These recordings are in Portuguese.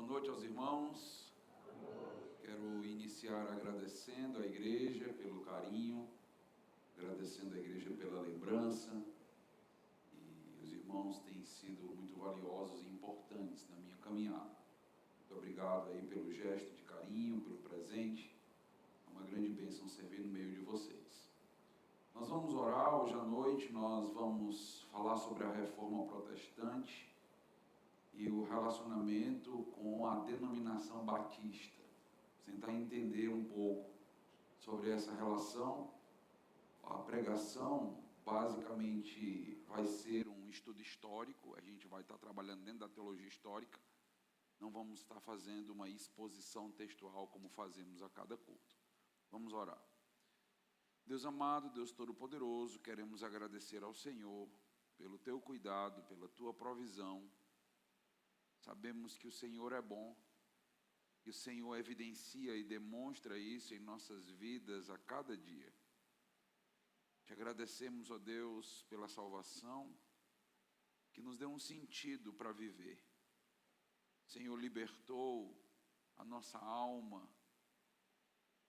Boa noite aos irmãos. Quero iniciar agradecendo a igreja pelo carinho, agradecendo a igreja pela lembrança. E os irmãos têm sido muito valiosos e importantes na minha caminhada. Muito obrigado aí pelo gesto de carinho, pelo presente. É uma grande bênção servir no meio de vocês. Nós vamos orar hoje à noite, nós vamos falar sobre a reforma protestante e o relacionamento com a denominação batista. Tentar entender um pouco sobre essa relação. A pregação basicamente vai ser um estudo histórico, a gente vai estar trabalhando dentro da teologia histórica, não vamos estar fazendo uma exposição textual como fazemos a cada culto. Vamos orar. Deus amado, Deus Todo-Poderoso, queremos agradecer ao Senhor pelo Teu cuidado, pela Tua provisão. Sabemos que o Senhor é bom, que o Senhor evidencia e demonstra isso em nossas vidas a cada dia. Te agradecemos, ó Deus, pela salvação, que nos deu um sentido para viver. O Senhor libertou a nossa alma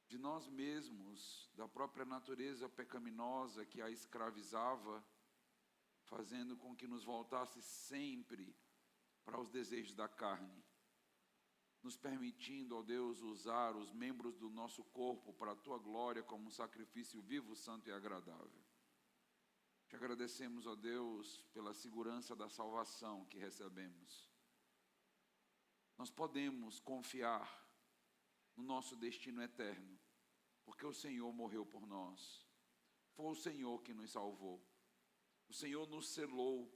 de nós mesmos, da própria natureza pecaminosa que a escravizava, fazendo com que nos voltasse sempre para os desejos da carne, nos permitindo, ó Deus, usar os membros do nosso corpo para a Tua glória como um sacrifício vivo, santo e agradável. Te agradecemos, ó Deus, pela segurança da salvação que recebemos. Nós podemos confiar no nosso destino eterno, porque o Senhor morreu por nós. Foi o Senhor que nos salvou. O Senhor nos selou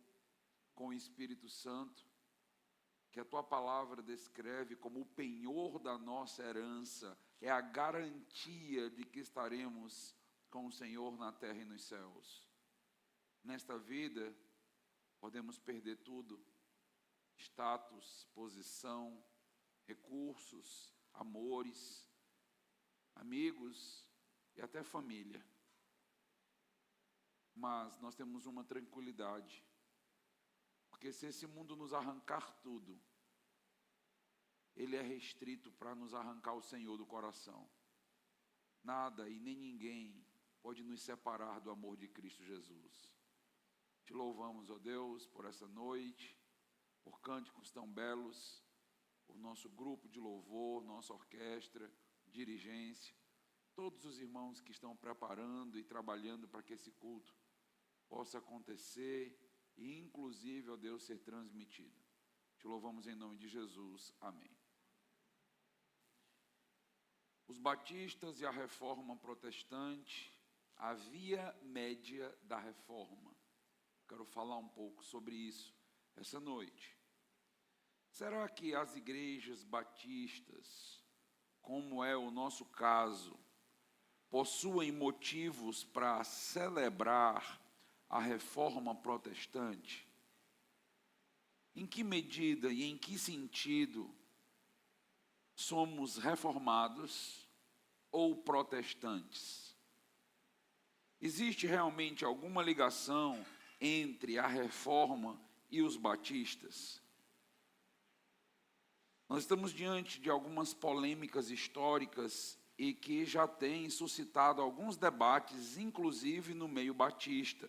com o Espírito Santo, que a Tua palavra descreve como o penhor da nossa herança, é a garantia de que estaremos com o Senhor na terra e nos céus. Nesta vida, podemos perder tudo: status, posição, recursos, amores, amigos e até família. Mas nós temos uma tranquilidade, porque se esse mundo nos arrancar tudo, ele é restrito para nos arrancar o Senhor do coração. Nada e nem ninguém pode nos separar do amor de Cristo Jesus. Te louvamos, ó Deus, por essa noite, por cânticos tão belos, por nosso grupo de louvor, nossa orquestra, dirigência, todos os irmãos que estão preparando e trabalhando para que esse culto possa acontecer e inclusive, ó Deus, ser transmitido. Te louvamos em nome de Jesus. Amém. Os batistas e a reforma protestante, a via média da reforma. Quero falar um pouco sobre isso essa noite. Será que as igrejas batistas, como é o nosso caso, possuem motivos para celebrar a reforma protestante? Em que medida e em que sentido somos reformados ou protestantes? Existe realmente alguma ligação entre a reforma e os batistas? Nós estamos diante de algumas polêmicas históricas e que já têm suscitado alguns debates, inclusive no meio batista.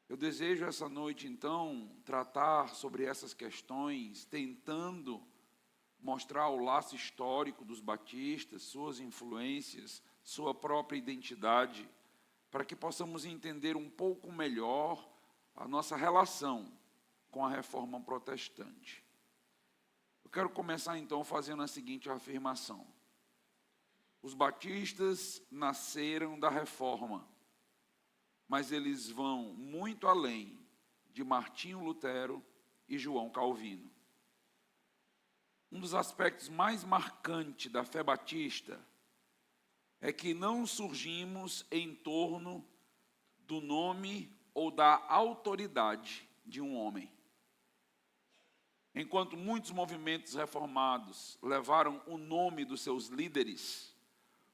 Eu desejo essa noite, então, tratar sobre essas questões, tentando mostrar o laço histórico dos batistas, suas influências, sua própria identidade, para que possamos entender um pouco melhor a nossa relação com a reforma protestante. Eu quero começar, então, fazendo a seguinte afirmação. Os batistas nasceram da reforma, mas eles vão muito além de Martinho Lutero e João Calvino. Um dos aspectos mais marcantes da fé batista é que não surgimos em torno do nome ou da autoridade de um homem. Enquanto muitos movimentos reformados levaram o nome dos seus líderes,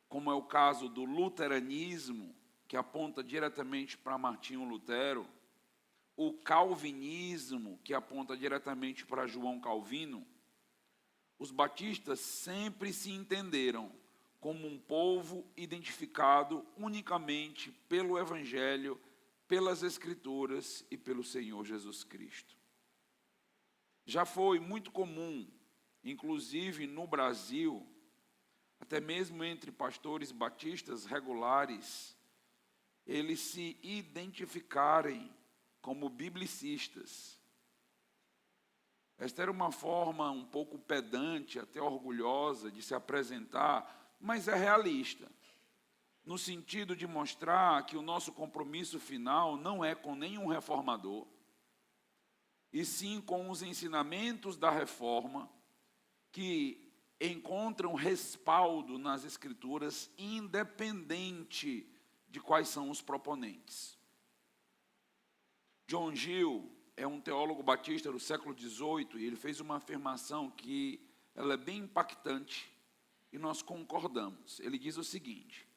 como é o caso do luteranismo, que aponta diretamente para Martinho Lutero, o calvinismo, que aponta diretamente para João Calvino, os batistas sempre se entenderam como um povo identificado unicamente pelo Evangelho, pelas Escrituras e pelo Senhor Jesus Cristo. Já foi muito comum, inclusive no Brasil, até mesmo entre pastores batistas regulares, eles se identificarem como biblicistas. Esta era uma forma um pouco pedante, até orgulhosa, de se apresentar, mas é realista, no sentido de mostrar que o nosso compromisso final não é com nenhum reformador, e sim com os ensinamentos da reforma, que encontram respaldo nas Escrituras, independente de quais são os proponentes. John Gill é um teólogo batista do século XVIII, e ele fez uma afirmação que ela é bem impactante, e nós concordamos. Ele diz o seguinte: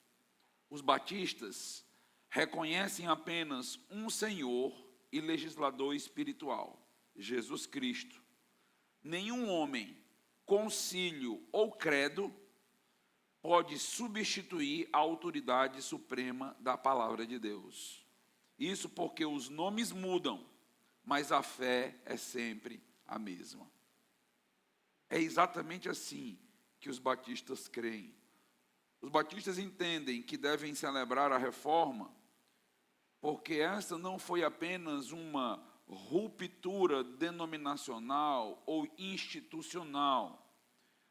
os batistas reconhecem apenas um Senhor e legislador espiritual, Jesus Cristo. Nenhum homem, concílio ou credo pode substituir a autoridade suprema da palavra de Deus. Isso porque os nomes mudam, mas a fé é sempre a mesma. É exatamente assim que os batistas creem. Os batistas entendem que devem celebrar a reforma, porque esta não foi apenas uma ruptura denominacional ou institucional,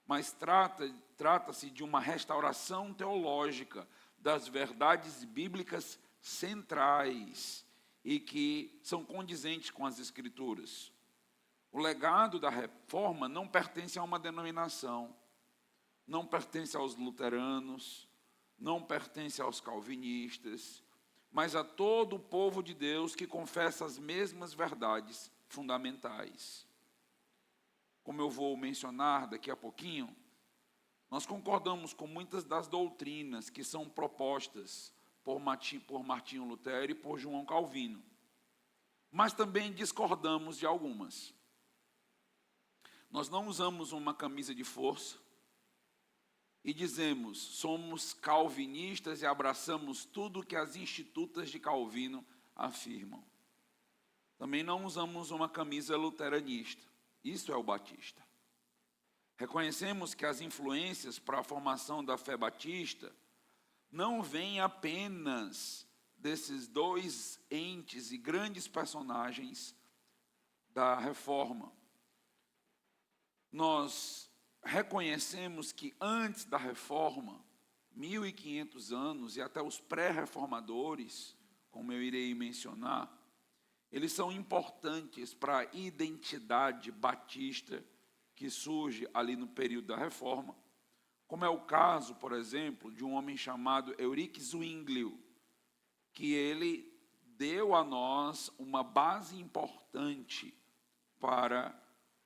mas trata-se de uma restauração teológica das verdades bíblicas centrais e que são condizentes com as Escrituras. O legado da reforma não pertence a uma denominação, não pertence aos luteranos, não pertence aos calvinistas, mas a todo o povo de Deus que confessa as mesmas verdades fundamentais. Como eu vou mencionar daqui a pouquinho, nós concordamos com muitas das doutrinas que são propostas por Martinho Lutero e por João Calvino, mas também discordamos de algumas. Nós não usamos uma camisa de força e dizemos, somos calvinistas e abraçamos tudo que as institutas de Calvino afirmam. Também não usamos uma camisa luteranista. Isso é o batista. Reconhecemos que as influências para a formação da fé batista não vêm apenas desses dois entes e grandes personagens da reforma. Nós reconhecemos que antes da reforma, 1500 anos, e até os pré-reformadores, como eu irei mencionar, eles são importantes para a identidade batista que surge ali no período da reforma, como é o caso, por exemplo, de um homem chamado Eurico Zwinglio, que ele deu a nós uma base importante para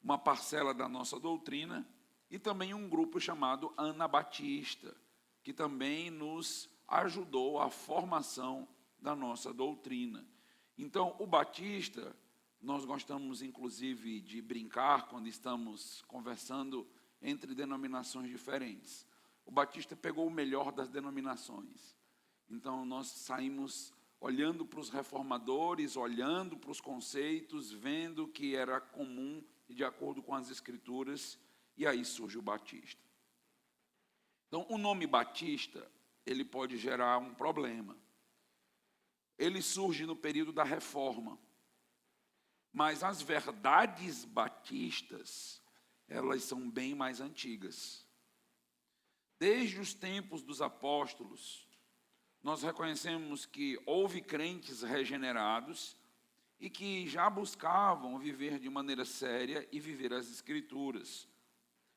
uma parcela da nossa doutrina, e também um grupo chamado Anabatista, que também nos ajudou à formação da nossa doutrina. Então, o batista, nós gostamos inclusive de brincar quando estamos conversando entre denominações diferentes. O batista pegou o melhor das denominações. Então, nós saímos olhando para os reformadores, olhando para os conceitos, vendo que era comum e de acordo com as Escrituras, e aí surge o batista. Então, o nome batista, ele pode gerar um problema. Ele surge no período da reforma, mas as verdades batistas, elas são bem mais antigas. Desde os tempos dos apóstolos, nós reconhecemos que houve crentes regenerados e que já buscavam viver de maneira séria e viver as Escrituras.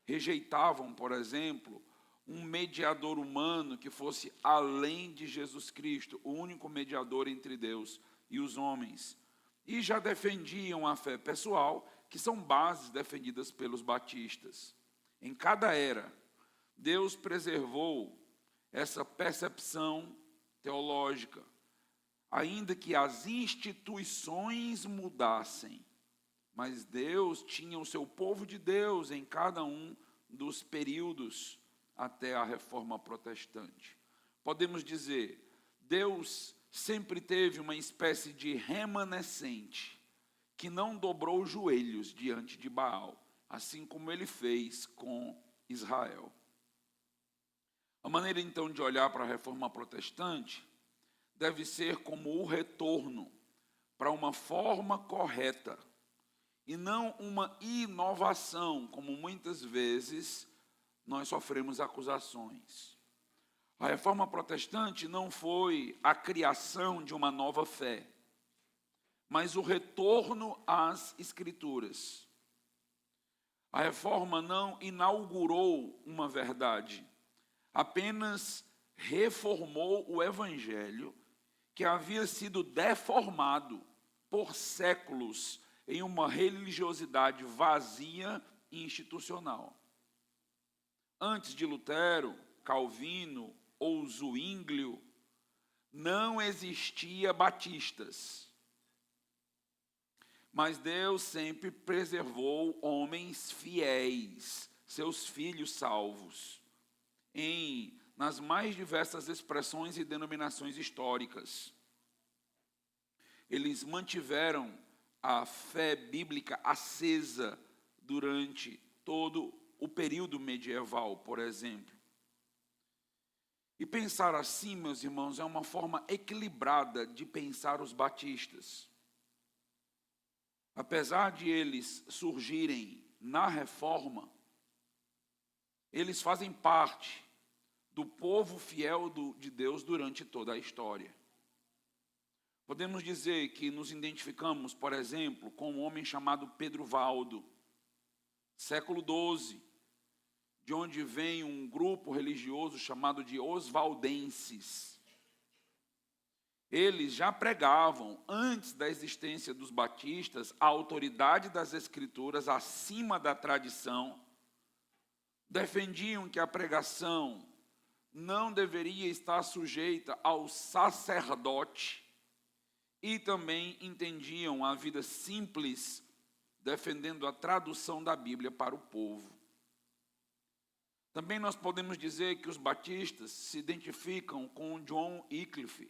Rejeitavam, por exemplo, um mediador humano que fosse além de Jesus Cristo, o único mediador entre Deus e os homens. E já defendiam a fé pessoal, que são bases defendidas pelos batistas. Em cada era, Deus preservou essa percepção teológica, ainda que as instituições mudassem, mas Deus tinha o seu povo de Deus em cada um dos períodos até a Reforma Protestante. Podemos dizer, Deus sempre teve uma espécie de remanescente que não dobrou os joelhos diante de Baal, assim como ele fez com Israel. A maneira então de olhar para a Reforma Protestante deve ser como o retorno para uma forma correta e não uma inovação, como muitas vezes nós sofremos acusações. A Reforma Protestante não foi a criação de uma nova fé, mas o retorno às Escrituras. A Reforma não inaugurou uma verdade, apenas reformou o Evangelho, que havia sido deformado por séculos em uma religiosidade vazia e institucional. Antes de Lutero, Calvino ou Zwinglio, não existia batistas. Mas Deus sempre preservou homens fiéis, seus filhos salvos, nas mais diversas expressões e denominações históricas. Eles mantiveram a fé bíblica acesa durante todo o período medieval, por exemplo. E pensar assim, meus irmãos, é uma forma equilibrada de pensar os batistas. Apesar de eles surgirem na Reforma, eles fazem parte do povo fiel de Deus durante toda a história. Podemos dizer que nos identificamos, por exemplo, com um homem chamado Pedro Valdo, século XII, de onde vem um grupo religioso chamado de Osvaldenses. Eles já pregavam, antes da existência dos batistas, a autoridade das Escrituras acima da tradição, defendiam que a pregação não deveria estar sujeita ao sacerdote e também entendiam a vida simples, defendendo a tradução da Bíblia para o povo. Também nós podemos dizer que os batistas se identificam com John Wycliffe,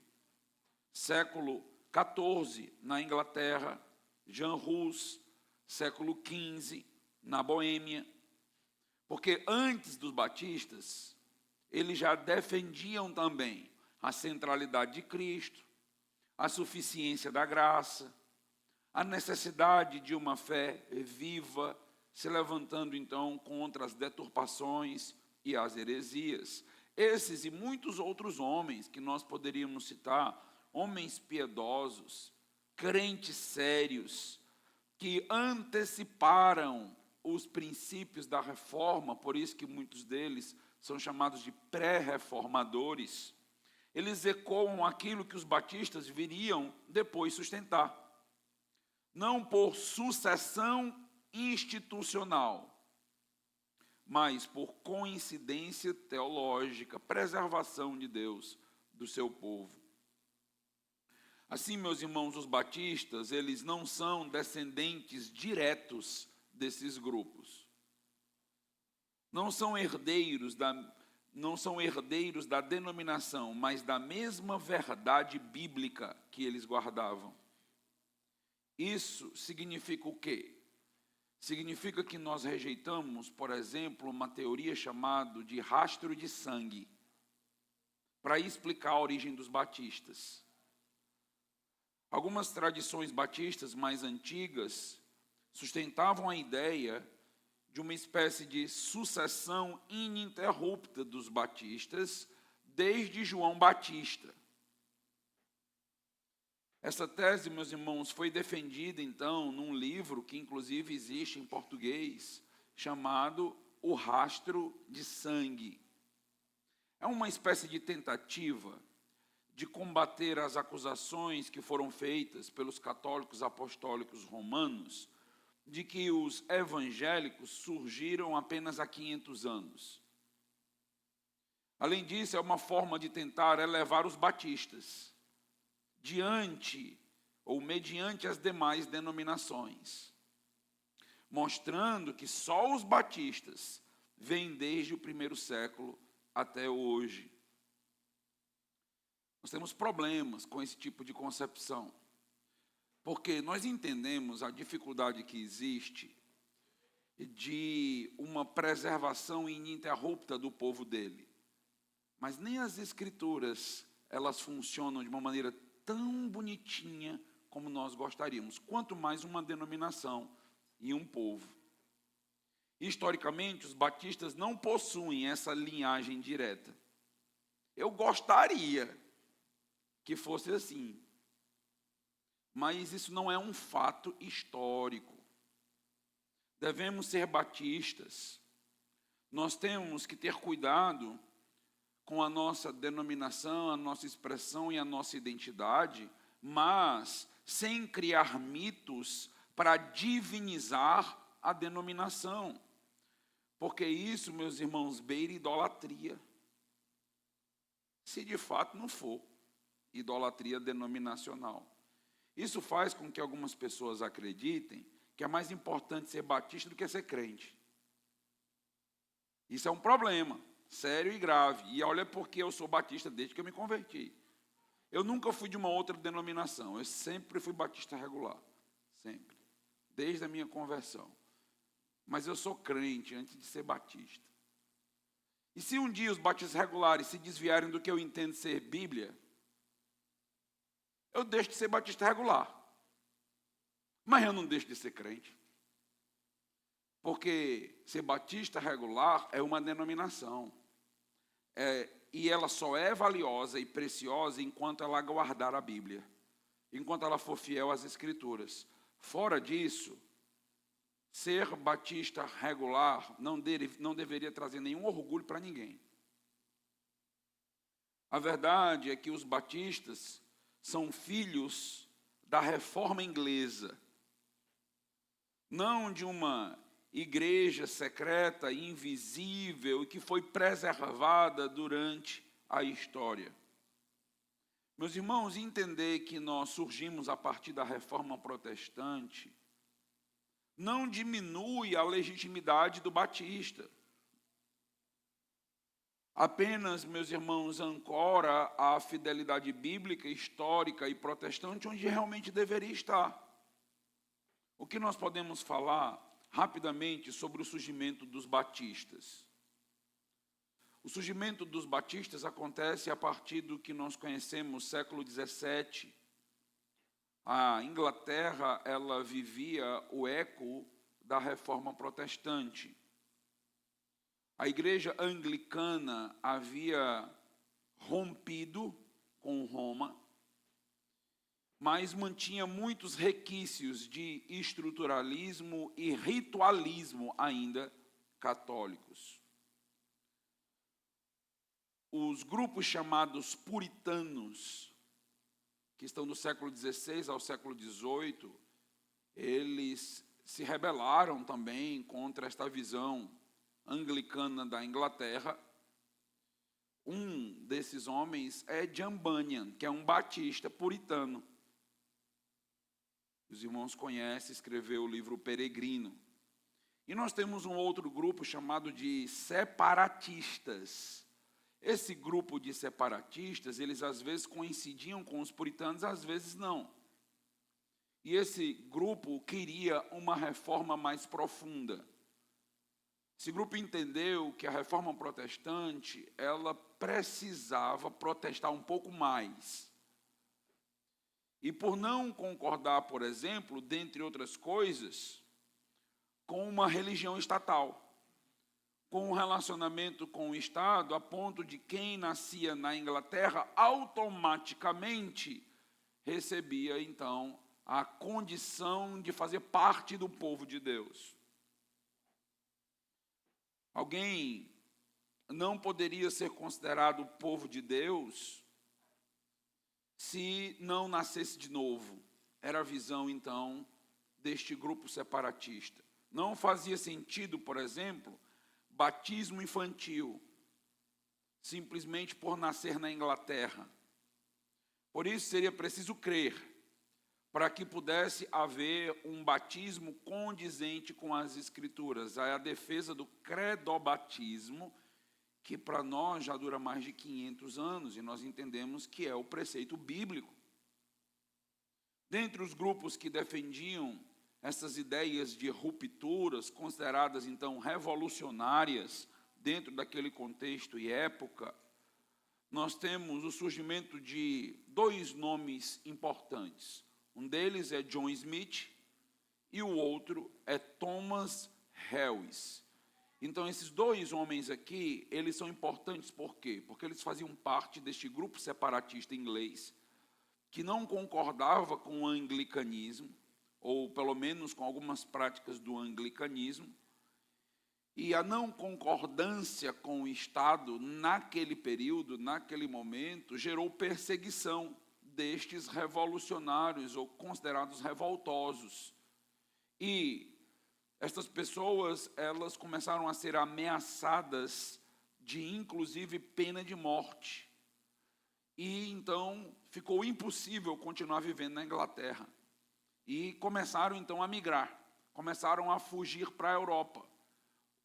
século XIV, na Inglaterra, Jean Hus, século XV, na Boêmia, porque antes dos batistas, eles já defendiam também a centralidade de Cristo, a suficiência da graça, a necessidade de uma fé viva, se levantando então contra as deturpações e as heresias. Esses e muitos outros homens que nós poderíamos citar, homens piedosos, crentes sérios, que anteciparam os princípios da reforma, por isso que muitos deles são chamados de pré-reformadores. Eles ecoam aquilo que os batistas viriam depois sustentar. Não por sucessão institucional, mas por coincidência teológica, preservação de Deus, do seu povo. Assim, meus irmãos, os batistas, eles não são descendentes diretos desses grupos. Não são herdeiros da denominação, mas da mesma verdade bíblica que eles guardavam. Isso significa o quê? Significa que nós rejeitamos, por exemplo, uma teoria chamada de rastro de sangue, para explicar a origem dos batistas. Algumas tradições batistas mais antigas sustentavam a ideia de uma espécie de sucessão ininterrupta dos batistas desde João Batista. Essa tese, meus irmãos, foi defendida então num livro que inclusive existe em português, chamado O Rastro de Sangue. É uma espécie de tentativa de combater as acusações que foram feitas pelos católicos apostólicos romanos de que os evangélicos surgiram apenas há 500 anos. Além disso, é uma forma de tentar elevar os batistas diante ou mediante as demais denominações, mostrando que só os batistas vem desde o primeiro século até hoje. Nós temos problemas com esse tipo de concepção, porque nós entendemos a dificuldade que existe de uma preservação ininterrupta do povo dele. Mas nem as escrituras, elas funcionam de uma maneira tão bonitinha como nós gostaríamos, quanto mais uma denominação e um povo. Historicamente, os batistas não possuem essa linhagem direta. Eu gostaria que fosse assim, mas isso não é um fato histórico. Devemos ser batistas. Nós temos que ter cuidado com a nossa denominação, a nossa expressão e a nossa identidade, mas sem criar mitos para divinizar a denominação. Porque isso, meus irmãos, beira idolatria. Se de fato não for idolatria denominacional. Isso faz com que algumas pessoas acreditem que é mais importante ser batista do que ser crente. Isso é um problema sério e grave. E olha porque eu sou batista desde que eu me converti. Eu nunca fui de uma outra denominação. Eu sempre fui batista regular. Sempre. Desde a minha conversão. Mas eu sou crente antes de ser batista. E se um dia os batistas regulares se desviarem do que eu entendo ser Bíblia, eu deixo de ser batista regular. Mas eu não deixo de ser crente. Porque ser batista regular é uma denominação. E ela só é valiosa e preciosa enquanto ela guardar a Bíblia. Enquanto ela for fiel às Escrituras. Fora disso, ser batista regular não deveria trazer nenhum orgulho para ninguém. A verdade é que os batistas são filhos da reforma inglesa. Não de uma igreja secreta, invisível e que foi preservada durante a história. Meus irmãos, entender que nós surgimos a partir da reforma protestante não diminui a legitimidade do batista. Apenas, meus irmãos, ancora a fidelidade bíblica, histórica e protestante onde realmente deveria estar. O que nós podemos falar rapidamente sobre o surgimento dos batistas? O surgimento dos batistas acontece a partir do que nós conhecemos, século XVII. A Inglaterra, ela vivia o eco da reforma protestante. A igreja anglicana havia rompido com Roma, mas mantinha muitos requisitos de estruturalismo e ritualismo ainda católicos. Os grupos chamados puritanos, que estão do século XVI ao século XVIII, eles se rebelaram também contra esta visão anglicana da Inglaterra. Um desses homens é John Bunyan, que é um batista puritano. Os irmãos conhecem, escreveu o livro Peregrino. E nós temos um outro grupo chamado de separatistas. Esse grupo de separatistas, eles às vezes coincidiam com os puritanos, às vezes não. E esse grupo queria uma reforma mais profunda. Esse grupo entendeu que a reforma protestante, ela precisava protestar um pouco mais. E por não concordar, por exemplo, dentre outras coisas, com uma religião estatal, com um relacionamento com o Estado, a ponto de quem nascia na Inglaterra automaticamente recebia, então, a condição de fazer parte do povo de Deus. Alguém não poderia ser considerado povo de Deus se não nascesse de novo. Era a visão, então, deste grupo separatista. Não fazia sentido, por exemplo, batismo infantil, simplesmente por nascer na Inglaterra. Por isso seria preciso crer, para que pudesse haver um batismo condizente com as Escrituras. Aí a defesa do credobatismo, que para nós já dura mais de 500 anos, e nós entendemos que é o preceito bíblico. Dentre os grupos que defendiam essas ideias de rupturas, consideradas então revolucionárias, dentro daquele contexto e época, nós temos o surgimento de dois nomes importantes. Um deles é John Smith e o outro é Thomas Harris. Então, esses dois homens aqui, eles são importantes por quê? Porque eles faziam parte deste grupo separatista inglês, que não concordava com o anglicanismo, ou pelo menos com algumas práticas do anglicanismo, e a não concordância com o Estado naquele período, naquele momento, gerou perseguição destes revolucionários ou considerados revoltosos. E estas pessoas, elas começaram a ser ameaçadas de, inclusive, pena de morte. E então ficou impossível continuar vivendo na Inglaterra. E começaram então a migrar, começaram a fugir para a Europa.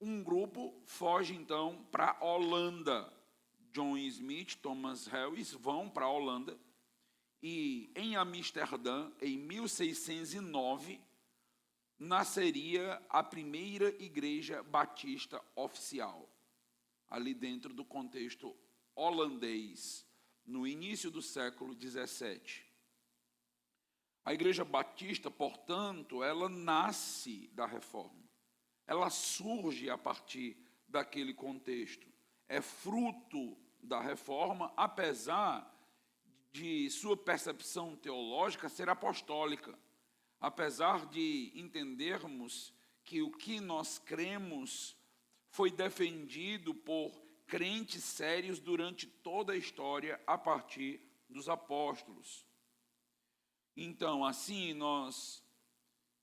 Um grupo foge então para a Holanda. John Smith, Thomas Harris vão para a Holanda. E em Amsterdã, em 1609, nasceria a primeira igreja batista oficial, ali dentro do contexto holandês, no início do século XVII. A igreja batista, portanto, ela nasce da reforma, ela surge a partir daquele contexto, é fruto da reforma, apesar de sua percepção teológica ser apostólica, apesar de entendermos que o que nós cremos foi defendido por crentes sérios durante toda a história a partir dos apóstolos. Então, assim, nós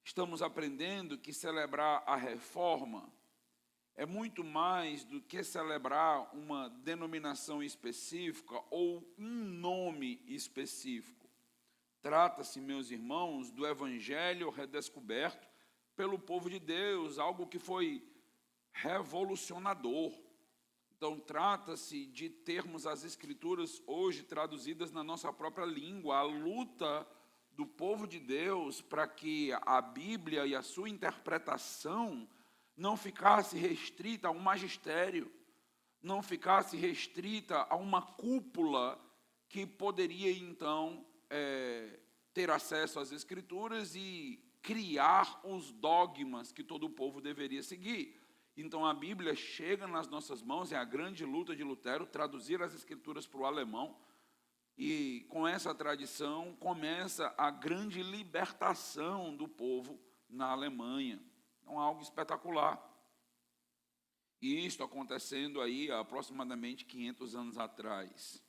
estamos aprendendo que celebrar a reforma é muito mais do que celebrar uma denominação específica ou um nome específico. Trata-se, meus irmãos, do evangelho redescoberto pelo povo de Deus, algo que foi revolucionador. Então, trata-se de termos as Escrituras hoje traduzidas na nossa própria língua, a luta do povo de Deus para que a Bíblia e a sua interpretação não ficasse restrita a um magistério, não ficasse restrita a uma cúpula que poderia, então, ter acesso às Escrituras e criar os dogmas que todo o povo deveria seguir. Então, a Bíblia chega nas nossas mãos, é a grande luta de Lutero, traduzir as Escrituras para o alemão, e com essa tradição começa a grande libertação do povo na Alemanha. Então, algo espetacular. E isto acontecendo aí há aproximadamente 500 anos atrás.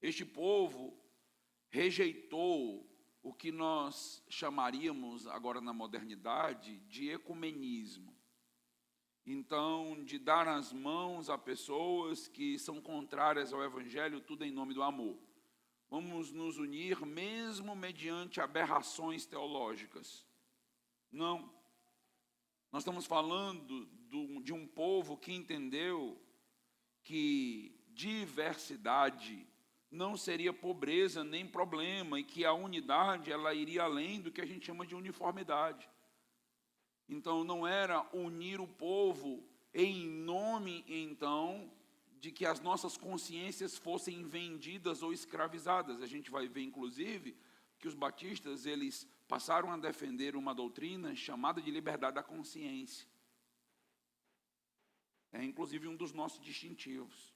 Este povo rejeitou o que nós chamaríamos agora na modernidade de ecumenismo. Então, de dar as mãos a pessoas que são contrárias ao Evangelho, tudo em nome do amor. Vamos nos unir mesmo mediante aberrações teológicas. Não. Nós estamos falando de um povo que entendeu que diversidade não seria pobreza nem problema e que a unidade ela iria além do que a gente chama de uniformidade. Então, não era unir o povo em nome, então, de que as nossas consciências fossem vendidas ou escravizadas. A gente vai ver, inclusive, que os batistas, eles passaram a defender uma doutrina chamada de liberdade da consciência. É, inclusive, um dos nossos distintivos.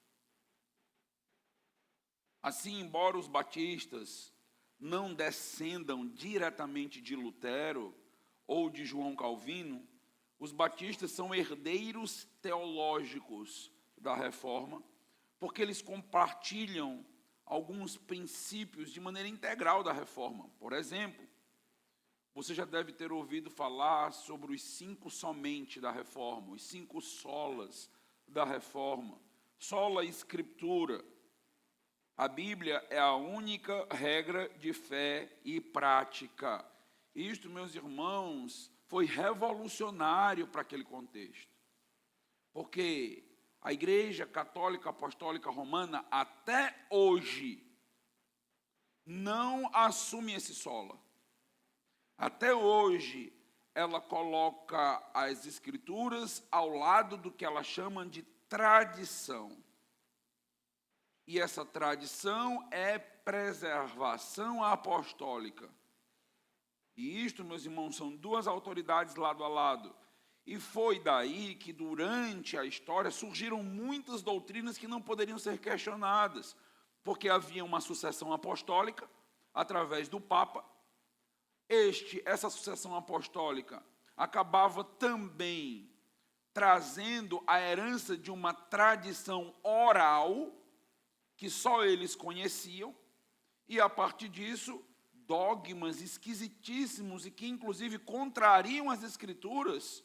Assim, embora os batistas não descendam diretamente de Lutero ou de João Calvino, os batistas são herdeiros teológicos da reforma, porque eles compartilham alguns princípios de maneira integral da reforma. Por exemplo, você já deve ter ouvido falar sobre os 5 somente da reforma, os 5 solas da reforma. Sola Escritura, A Bíblia é a única regra de fé e prática. Isto, meus irmãos, foi revolucionário para aquele contexto. Porque a Igreja Católica Apostólica Romana, até hoje, não assume esse sola. Até hoje, ela coloca as Escrituras ao lado do que ela chama de tradição. E essa tradição é preservação apostólica. E isto, meus irmãos, são duas autoridades lado a lado. E foi daí que, durante a história, surgiram muitas doutrinas que não poderiam ser questionadas, porque havia uma sucessão apostólica através do Papa. Essa sucessão apostólica acabava também trazendo a herança de uma tradição oral que só eles conheciam, e a partir disso, dogmas esquisitíssimos e que inclusive contrariam as Escrituras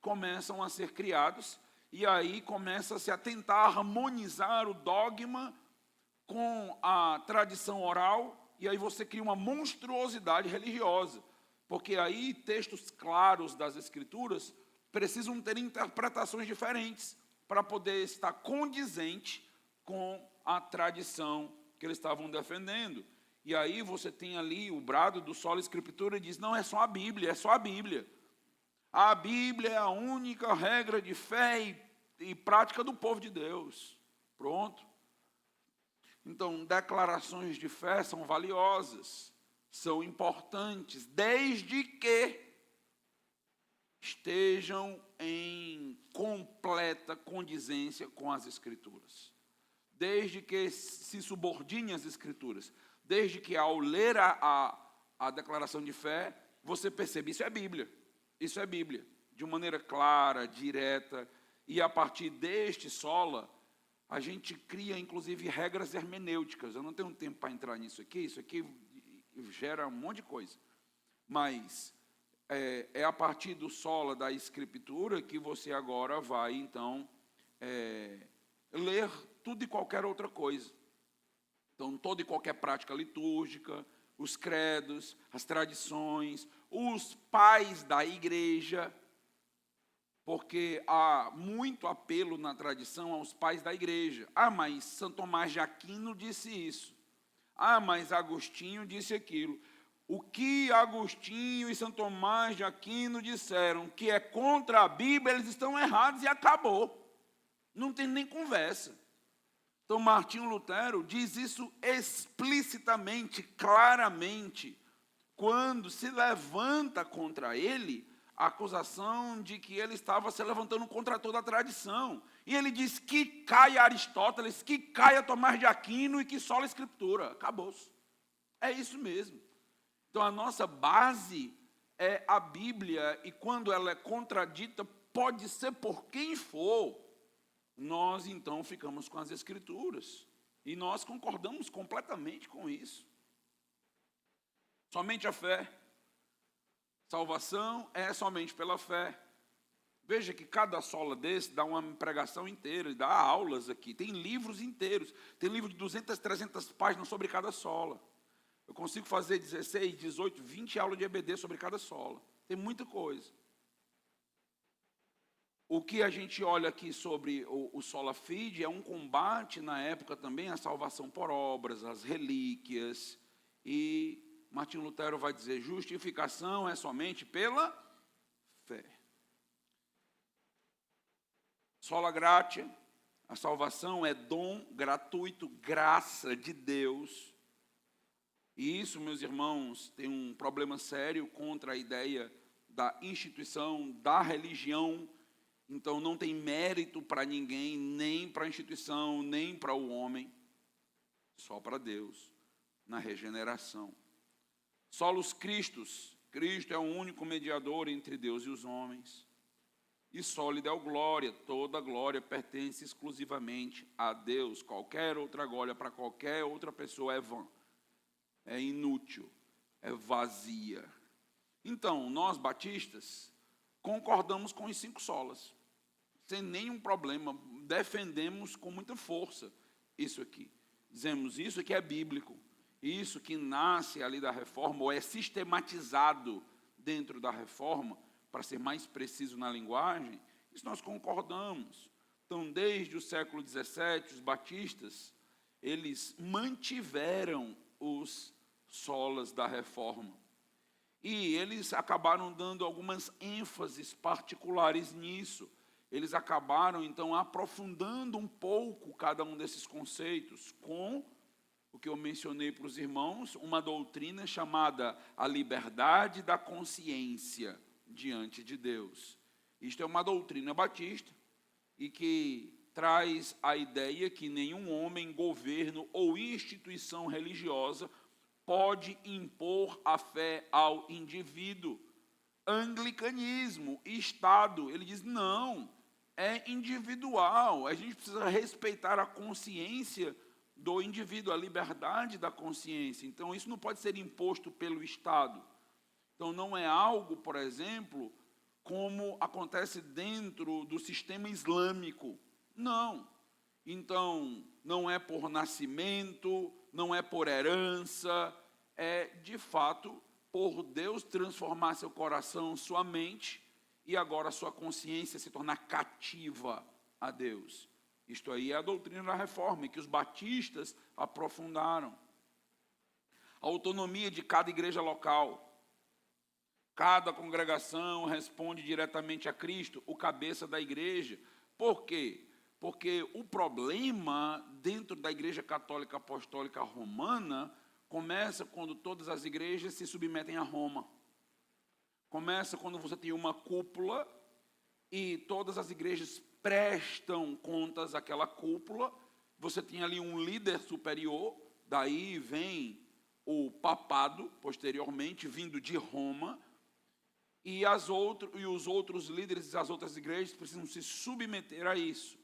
começam a ser criados, e aí começa-se a tentar harmonizar o dogma com a tradição oral, e aí você cria uma monstruosidade religiosa, porque aí textos claros das Escrituras precisam ter interpretações diferentes para poder estar condizente com a tradição que eles estavam defendendo. E aí você tem ali o brado do sola escritura e diz, não, é só a Bíblia, é só a Bíblia. A Bíblia é a única regra de fé e prática do povo de Deus. Pronto. Então, declarações de fé são valiosas, são importantes, desde que estejam em completa condizência com as Escrituras. Desde que se subordine às Escrituras. Desde que, ao ler a declaração de fé, você percebe, isso é Bíblia. Isso é Bíblia. De maneira clara, direta. E a partir deste sola, a gente cria, inclusive, regras hermenêuticas. Eu não tenho tempo para entrar nisso aqui. Isso aqui gera um monte de coisa. Mas é a partir do sola da Escritura que você agora vai, então, ler tudo e qualquer outra coisa. Então, toda e qualquer prática litúrgica, os credos, as tradições, os pais da igreja, porque há muito apelo na tradição aos pais da igreja. Ah, mas São Tomás de Aquino disse isso. Ah, mas Agostinho disse aquilo. O que Agostinho e São Tomás de Aquino disseram que é contra a Bíblia, eles estão errados e acabou. Não tem nem conversa. Então, Martinho Lutero diz isso explicitamente, claramente, quando se levanta contra ele a acusação de que ele estava se levantando contra toda a tradição. E ele diz que caia Aristóteles, que caia Tomás de Aquino e que sola a Escritura. Acabou-se. É isso mesmo. Então, a nossa base é a Bíblia, e quando ela é contradita, pode ser por quem for, nós então ficamos com as Escrituras. E nós concordamos completamente com isso. Somente a fé. Salvação é somente pela fé. Veja que cada sola desse dá uma pregação inteira, dá aulas aqui. Tem livros inteiros. Tem livro de 200, 300 páginas sobre cada sola. Eu consigo fazer 16, 18, 20 aulas de EBD sobre cada sola. Tem muita coisa. O que a gente olha aqui sobre o sola fide é um combate, na época também, à salvação por obras, às relíquias. E Martinho Lutero vai dizer, justificação é somente pela fé. Sola gratia, a salvação é dom gratuito, graça de Deus. E isso, meus irmãos, tem um problema sério contra a ideia da instituição, da religião. Então, não tem mérito para ninguém, nem para a instituição, nem para o homem, só para Deus, na regeneração. Solos Christus, Cristo é o único mediador entre Deus e os homens. E sólido é o glória, toda glória pertence exclusivamente a Deus. Qualquer outra glória para qualquer outra pessoa é vã, é inútil, é vazia. Então, nós batistas concordamos com os 5 solas. Sem nenhum problema, defendemos com muita força isso aqui. dizemos isso que é bíblico, isso que nasce ali da reforma, ou é sistematizado dentro da reforma, para ser mais preciso na linguagem, isso nós concordamos. Então, desde o século XVII, os batistas, eles mantiveram os solas da reforma. E eles acabaram dando algumas ênfases particulares nisso. Eles acabaram, então, aprofundando um pouco cada um desses conceitos com o que eu mencionei para os irmãos, uma doutrina chamada a liberdade da consciência diante de Deus. Isto é uma doutrina batista e que traz a ideia que nenhum homem, governo ou instituição religiosa pode impor a fé ao indivíduo. Anglicanismo, Estado, ele diz, não, é individual, a gente precisa respeitar a consciência do indivíduo, a liberdade da consciência. Então, isso não pode ser imposto pelo Estado. Então, não é algo, por exemplo, como acontece dentro do sistema islâmico. Não. Então, não é por nascimento, não é por herança, é, de fato, por Deus transformar seu coração, sua mente, e agora sua consciência se tornar cativa a Deus. Isto aí é a doutrina da reforma, que os batistas aprofundaram. A autonomia de cada igreja local. Cada congregação responde diretamente a Cristo, o cabeça da igreja. Por quê? Porque o problema dentro da Igreja Católica Apostólica Romana começa quando todas as igrejas se submetem a Roma. Começa quando você tem uma cúpula e todas as igrejas prestam contas àquela cúpula. Você tem ali um líder superior, daí vem o papado, posteriormente, vindo de Roma, e os outros líderes das outras igrejas precisam se submeter a isso.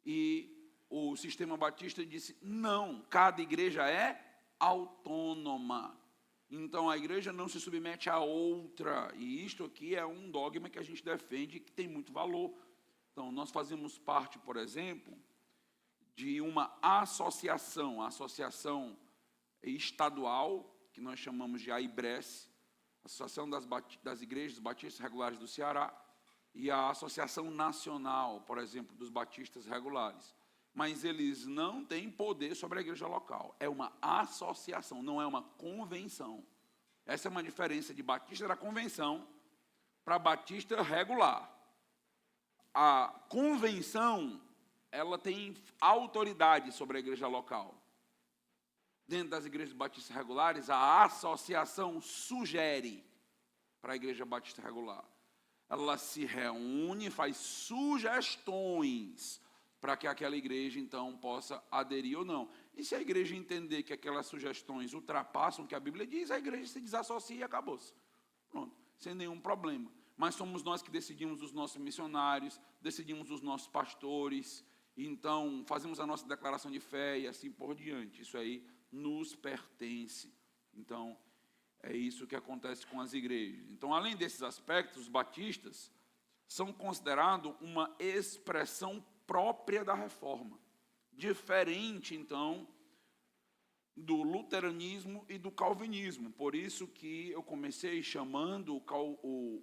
E o sistema batista disse, não, cada igreja é autônoma. Então, a igreja não se submete a outra. E isto aqui é um dogma que a gente defende, que tem muito valor. Então, nós fazemos parte, por exemplo, de uma associação, a associação estadual, que nós chamamos de AIBRES, Associação das Igrejas Batistas Regulares do Ceará, e a Associação Nacional, por exemplo, dos Batistas Regulares. Mas eles não têm poder sobre a igreja local. É uma associação, não é uma convenção. Essa é uma diferença de batista da convenção para batista regular. A convenção, ela tem autoridade sobre a igreja local. Dentro das igrejas batistas regulares, a associação sugere para a igreja batista regular. Ela se reúne, faz sugestões para que aquela igreja, então, possa aderir ou não. E se a igreja entender que aquelas sugestões ultrapassam o que a Bíblia diz, a igreja se desassocia e acabou-se. Pronto, sem nenhum problema. Mas somos nós que decidimos os nossos missionários, decidimos os nossos pastores, então fazemos a nossa declaração de fé e assim por diante. Isso aí nos pertence. Então, é isso que acontece com as igrejas. Então, além desses aspectos, os batistas são considerados uma expressão própria da reforma, diferente, então, do luteranismo e do calvinismo. Por isso que eu comecei chamando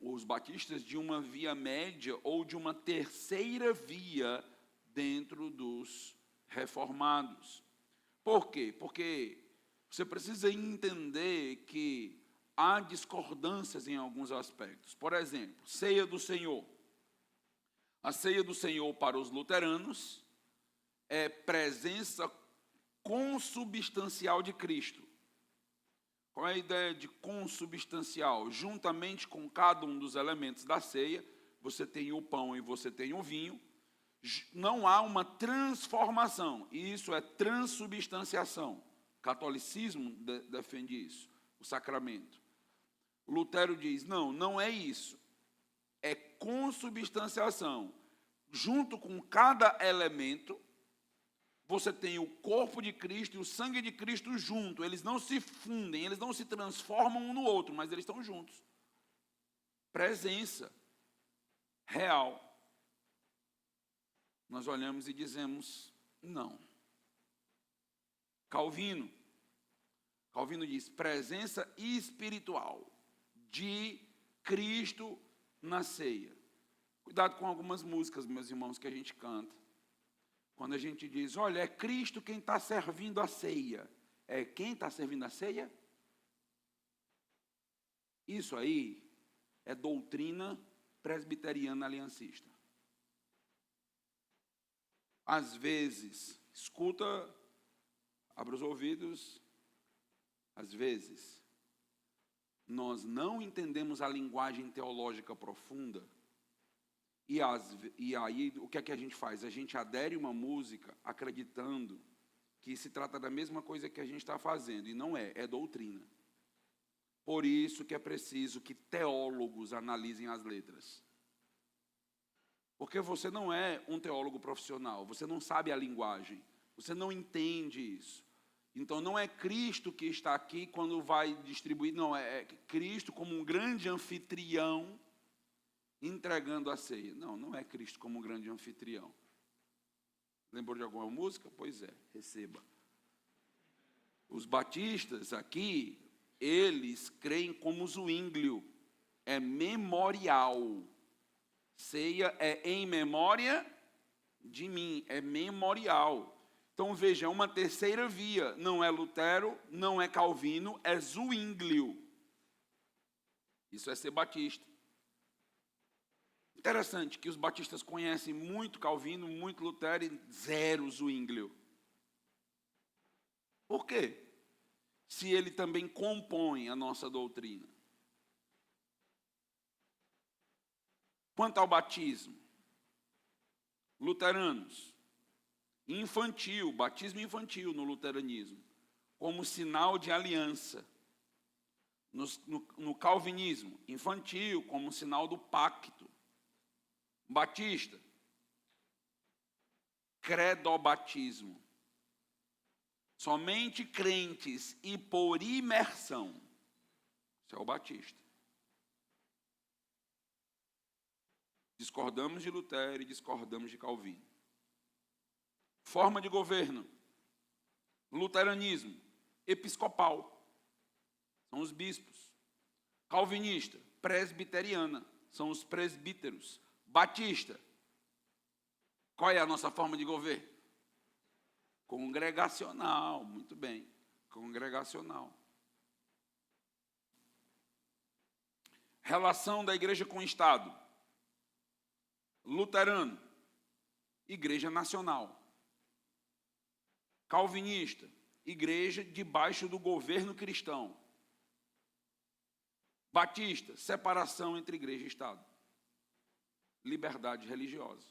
os batistas de uma via média ou de uma terceira via dentro dos reformados. Por quê? Porque você precisa entender que há discordâncias em alguns aspectos. Por exemplo, ceia do Senhor. A ceia do Senhor para os luteranos é presença consubstancial de Cristo. Qual é a ideia de consubstancial? Juntamente com cada um dos elementos da ceia, você tem o pão e você tem o vinho, não há uma transformação, e isso é transubstanciação. O catolicismo defende isso, o sacramento. Lutero diz, não é isso. É consubstanciação. Junto com cada elemento, você tem o corpo de Cristo e o sangue de Cristo junto. Eles não se fundem, eles não se transformam um no outro, mas eles estão juntos. Presença real. Nós olhamos e dizemos, não. Calvino diz presença espiritual de Cristo na ceia. Cuidado com algumas músicas, meus irmãos, que a gente canta. Quando a gente diz, olha, é Cristo quem está servindo a ceia. É quem está servindo a ceia? Isso aí é doutrina presbiteriana aliancista. Às vezes, escuta, abre os ouvidos, às vezes, nós não entendemos a linguagem teológica profunda, e aí o que é que a gente faz? A gente adere uma música acreditando que se trata da mesma coisa que a gente está fazendo, e não é, é doutrina. Por isso que é preciso que teólogos analisem as letras. Porque você não é um teólogo profissional, você não sabe a linguagem, você não entende isso. Então não é Cristo que está aqui quando vai distribuir, não, é Cristo como um grande anfitrião entregando a ceia. Não, não é Cristo como um grande anfitrião. Lembrou de alguma música? Pois é, receba. Os batistas aqui, eles creem como Zwinglio, é memorial. Ceia é em memória de mim, é memorial. Então veja, é uma terceira via, não é Lutero, não é Calvino, é Zwinglio. Isso é ser batista. Interessante que os batistas conhecem muito Calvino, muito Lutero e zero Zwinglio. Por quê? Se ele também compõe a nossa doutrina. Quanto ao batismo, luteranos, infantil, batismo infantil no luteranismo, como sinal de aliança. No calvinismo, infantil, como sinal do pacto. Batista, credobatismo. Somente crentes e por imersão. Isso é o batista. Discordamos de Lutero e discordamos de Calvino. Forma de governo. Luteranismo, episcopal. São os bispos. Calvinista, presbiteriana. São os presbíteros. Batista, qual é a nossa forma de governo? Congregacional, muito bem, congregacional. Relação da igreja com o Estado. Luterano, igreja nacional. Calvinista, igreja debaixo do governo cristão. Batista, separação entre igreja e Estado. Liberdade religiosa.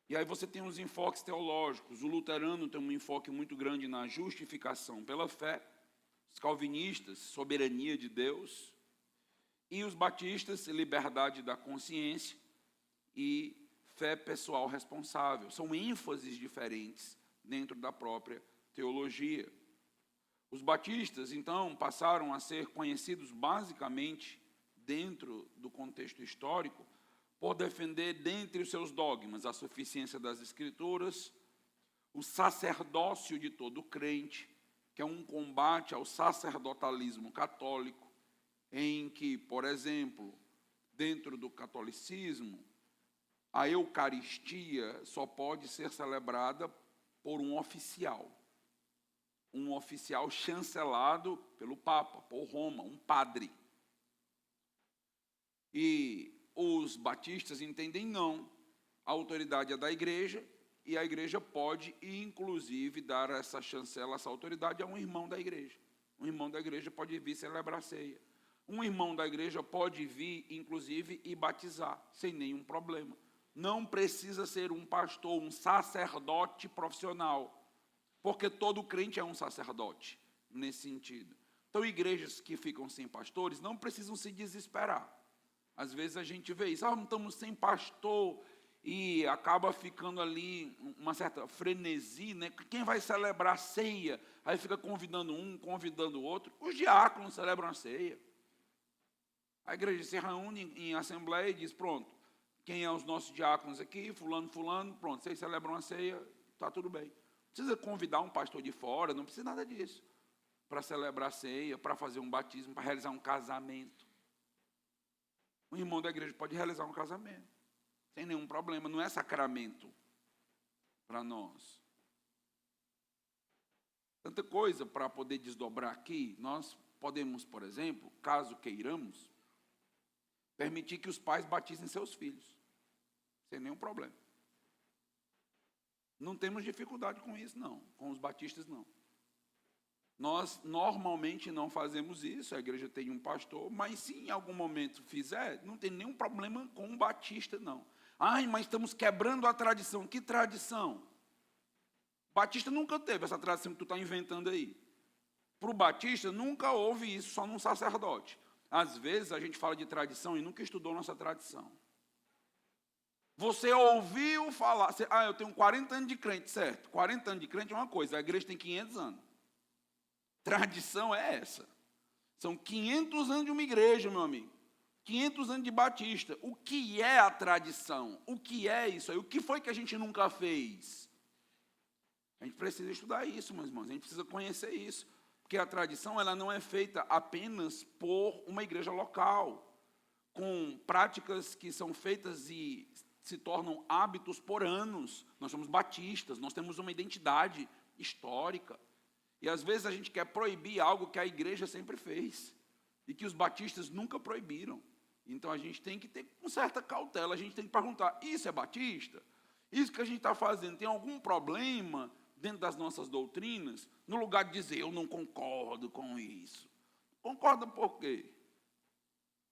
E aí você tem os enfoques teológicos. O luterano tem um enfoque muito grande na justificação pela fé. Os calvinistas, soberania de Deus. E os batistas, liberdade da consciência e fé pessoal responsável. São ênfases diferentes dentro da própria teologia. Os batistas, então, passaram a ser conhecidos basicamente dentro do contexto histórico, por defender dentre os seus dogmas a suficiência das Escrituras, o sacerdócio de todo crente, que é um combate ao sacerdotalismo católico, em que, por exemplo, dentro do catolicismo, a Eucaristia só pode ser celebrada por um oficial chancelado pelo Papa, por Roma, um padre. E os batistas entendem não, a autoridade é da igreja, e a igreja pode, inclusive, dar essa chancela, essa autoridade a um irmão da igreja. Um irmão da igreja pode vir celebrar a ceia. Um irmão da igreja pode vir, inclusive, e batizar, sem nenhum problema. Não precisa ser um pastor, um sacerdote profissional, porque todo crente é um sacerdote, nesse sentido. Então, igrejas que ficam sem pastores não precisam se desesperar. Às vezes a gente vê isso, não estamos sem pastor, e acaba ficando ali uma certa frenesi, né? Quem vai celebrar a ceia? Aí fica convidando um, convidando o outro. Os diáconos celebram a ceia. A igreja se reúne em assembleia e diz, pronto, quem é os nossos diáconos aqui? Fulano, fulano, pronto, vocês celebram a ceia, está tudo bem. Não precisa convidar um pastor de fora, não precisa nada disso. Para celebrar a ceia, para fazer um batismo, para realizar um casamento. Um irmão da igreja pode realizar um casamento, sem nenhum problema, não é sacramento para nós. Tanta coisa para poder desdobrar aqui, nós podemos, por exemplo, caso queiramos, permitir que os pais batizem seus filhos, sem nenhum problema. Não temos dificuldade com isso, não, com os batistas, não. Nós normalmente não fazemos isso, a igreja tem um pastor, mas se em algum momento fizer, não tem nenhum problema com o batista, não. Ai, mas estamos quebrando a tradição. Que tradição? Batista nunca teve essa tradição que tu está inventando aí. Para o batista, nunca houve isso, só num sacerdote. Às vezes, a gente fala de tradição e nunca estudou nossa tradição. Você ouviu falar, eu tenho 40 anos de crente, certo? 40 anos de crente é uma coisa, a igreja tem 500 anos. Tradição é essa. São 500 anos de uma igreja, meu amigo. 500 anos de batista. O que é a tradição? O que é isso aí? O que foi que a gente nunca fez? A gente precisa estudar isso, meus irmãos. A gente precisa conhecer isso. Porque a tradição ela não é feita apenas por uma igreja local, com práticas que são feitas e se tornam hábitos por anos. Nós somos batistas, nós temos uma identidade histórica. E às vezes a gente quer proibir algo que a igreja sempre fez e que os batistas nunca proibiram. Então a gente tem que ter com certa cautela, a gente tem que perguntar, isso é batista? Isso que a gente está fazendo tem algum problema dentro das nossas doutrinas? No lugar de dizer, eu não concordo com isso. Concorda por quê?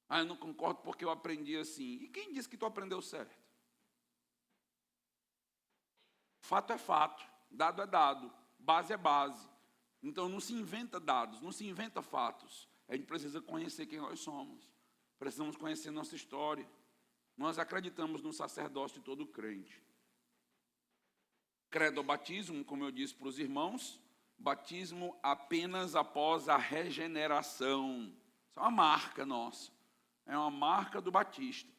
Eu não concordo porque eu aprendi assim. E quem disse que tu aprendeu certo? Fato é fato, dado é dado, base é base. Então, não se inventa dados, não se inventa fatos. A gente precisa conhecer quem nós somos. Precisamos conhecer nossa história. Nós acreditamos no sacerdócio de todo crente. Credo batismo, como eu disse para os irmãos, batismo apenas após a regeneração. Isso é uma marca nossa. É uma marca do batista.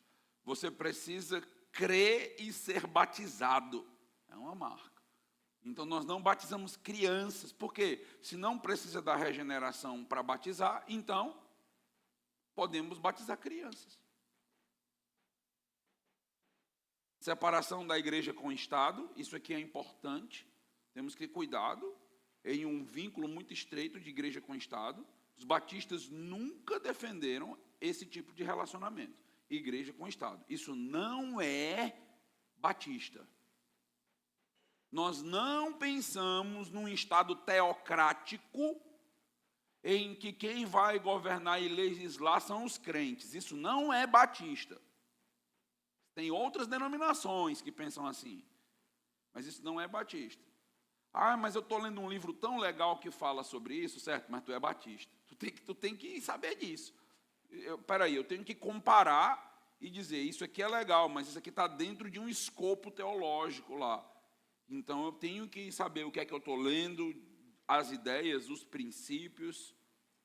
Você precisa crer e ser batizado. É uma marca. Então, nós não batizamos crianças, porque se não precisa da regeneração para batizar, então, podemos batizar crianças. Separação da igreja com o Estado, isso aqui é importante, temos que ter cuidado, em um vínculo muito estreito de igreja com o Estado. Os batistas nunca defenderam esse tipo de relacionamento, igreja com o Estado. Isso não é batista. Nós não pensamos num Estado teocrático em que quem vai governar e legislar são os crentes. Isso não é batista. Tem outras denominações que pensam assim, mas isso não é batista. Mas eu estou lendo um livro tão legal que fala sobre isso, certo? Mas tu é batista. Tu tem que saber disso. Eu tenho que comparar e dizer, isso aqui é legal, mas isso aqui está dentro de um escopo teológico lá. Então, eu tenho que saber o que é que eu estou lendo, as ideias, os princípios.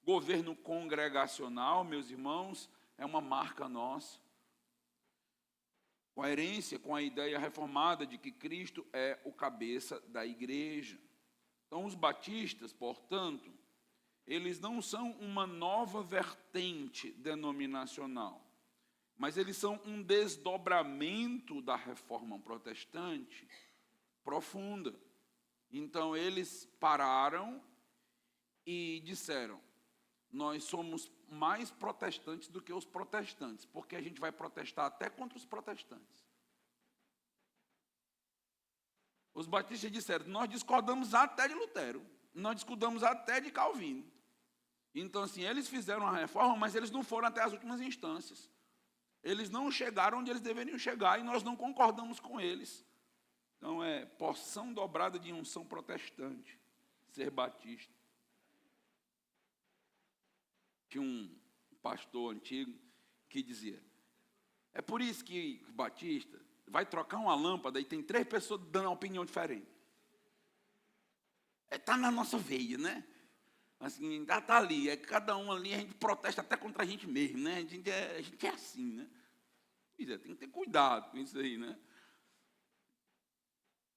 Governo congregacional, meus irmãos, é uma marca nossa. Coerência com a ideia reformada de que Cristo é o cabeça da igreja. Então, os batistas, portanto, eles não são uma nova vertente denominacional, mas eles são um desdobramento da reforma protestante profunda. Então, eles pararam e disseram, nós somos mais protestantes do que os protestantes, porque a gente vai protestar até contra os protestantes. Os batistas disseram, nós discordamos até de Lutero, nós discordamos até de Calvino. Então, assim, eles fizeram a reforma, mas eles não foram até as últimas instâncias. Eles não chegaram onde eles deveriam chegar e nós não concordamos com eles. Então, é porção dobrada de unção protestante, ser batista. Tinha um pastor antigo que dizia, é por isso que batista vai trocar uma lâmpada e tem 3 pessoas dando uma opinião diferente. Está na nossa veia, né? Assim, está ali, cada um ali, a gente protesta até contra a gente mesmo, né? A gente é assim, né? Tem que ter cuidado com isso aí, né?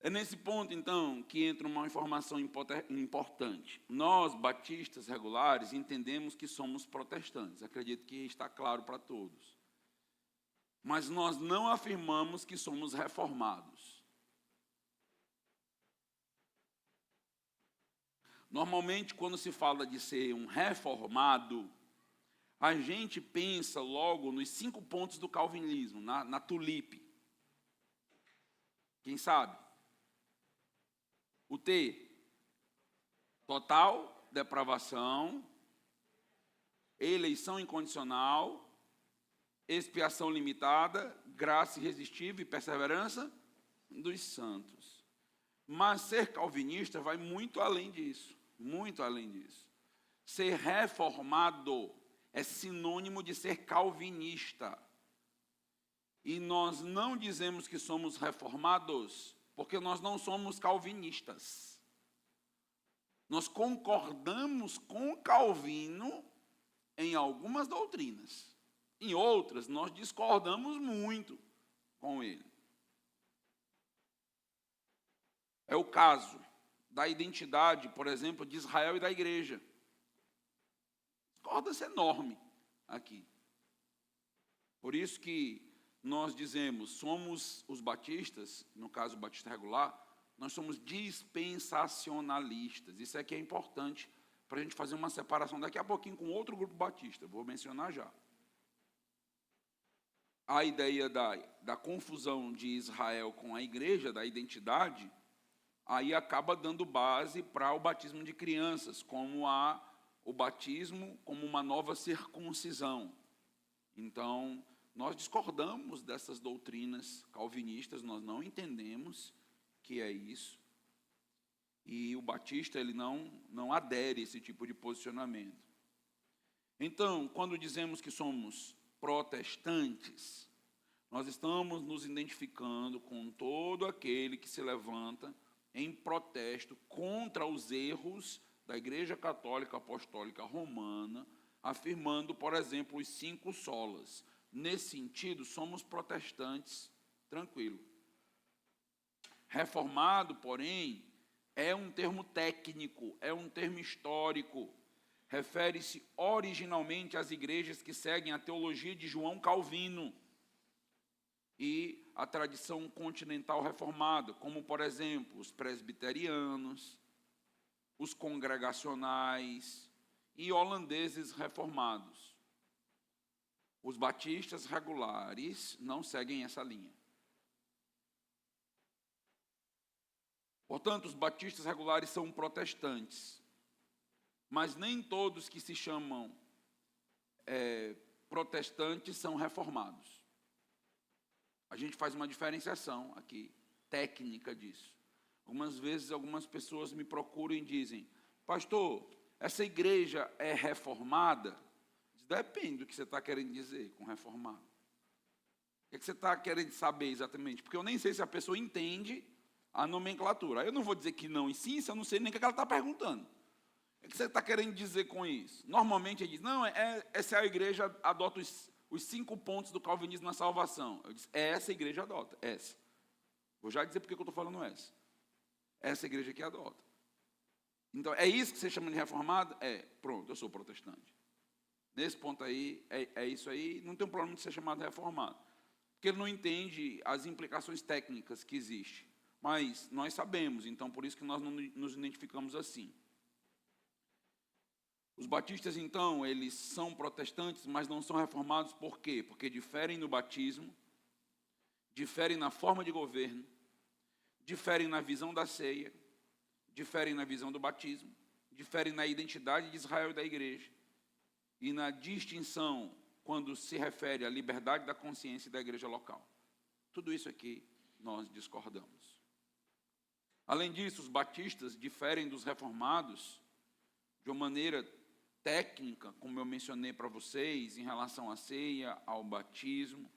É nesse ponto, então, que entra uma informação importante. Nós, batistas regulares, entendemos que somos protestantes. Acredito que está claro para todos. Mas nós não afirmamos que somos reformados. Normalmente, quando se fala de ser um reformado, a gente pensa logo nos 5 pontos do calvinismo, na tulipe. Quem sabe? O T, total depravação, eleição incondicional, expiação limitada, graça irresistível e perseverança dos santos. Mas ser calvinista vai muito além disso, muito além disso. Ser reformado é sinônimo de ser calvinista. E nós não dizemos que somos reformados porque nós não somos calvinistas. Nós concordamos com Calvino em algumas doutrinas. Em outras, nós discordamos muito com ele. É o caso da identidade, por exemplo, de Israel e da igreja. Discordância enorme aqui. Por isso que nós dizemos, somos os batistas, no caso o batista regular, nós somos dispensacionalistas. Isso aqui é importante para a gente fazer uma separação daqui a pouquinho com outro grupo batista, vou mencionar já. A ideia da confusão de Israel com a igreja, da identidade, aí acaba dando base para o batismo de crianças, como o batismo como uma nova circuncisão. Então, nós discordamos dessas doutrinas calvinistas, nós não entendemos que é isso. E o batista, ele não adere a esse tipo de posicionamento. Então, quando dizemos que somos protestantes, nós estamos nos identificando com todo aquele que se levanta em protesto contra os erros da Igreja Católica Apostólica Romana, afirmando, por exemplo, os 5 solas. Nesse sentido, somos protestantes, tranquilo. Reformado, porém, é um termo técnico, é um termo histórico. Refere-se originalmente às igrejas que seguem a teologia de João Calvino e a tradição continental reformada, como, por exemplo, os presbiterianos, os congregacionais e holandeses reformados. Os batistas regulares não seguem essa linha. Portanto, os batistas regulares são protestantes, mas nem todos que se chamam protestantes são reformados. A gente faz uma diferenciação aqui, técnica disso. Algumas vezes, algumas pessoas me procuram e dizem, pastor, essa igreja é reformada? Depende do que você está querendo dizer com reformado. O que você está querendo saber exatamente? Porque eu nem sei se a pessoa entende a nomenclatura. Eu não vou dizer que não e sim, se eu não sei nem o que ela está perguntando. O que você está querendo dizer com isso? Normalmente ele diz, não, essa é a igreja adota os 5 pontos do calvinismo na salvação. Eu disse, essa igreja adota, essa. Vou já dizer porque eu estou falando essa. Essa igreja que adota. Então, é isso que você chama de reformado? Pronto, eu sou protestante. Nesse ponto aí, é isso aí, não tem um problema de ser chamado reformado. Porque ele não entende as implicações técnicas que existem. Mas nós sabemos, então por isso que nós não nos identificamos assim. Os batistas, então, eles são protestantes, mas não são reformados por quê? Porque diferem no batismo, diferem na forma de governo, diferem na visão da ceia, diferem na visão do batismo, diferem na identidade de Israel e da igreja, e na distinção quando se refere à liberdade da consciência e da igreja local. Tudo isso aqui nós discordamos. Além disso, os batistas diferem dos reformados de uma maneira técnica, como eu mencionei para vocês, em relação à ceia, ao batismo,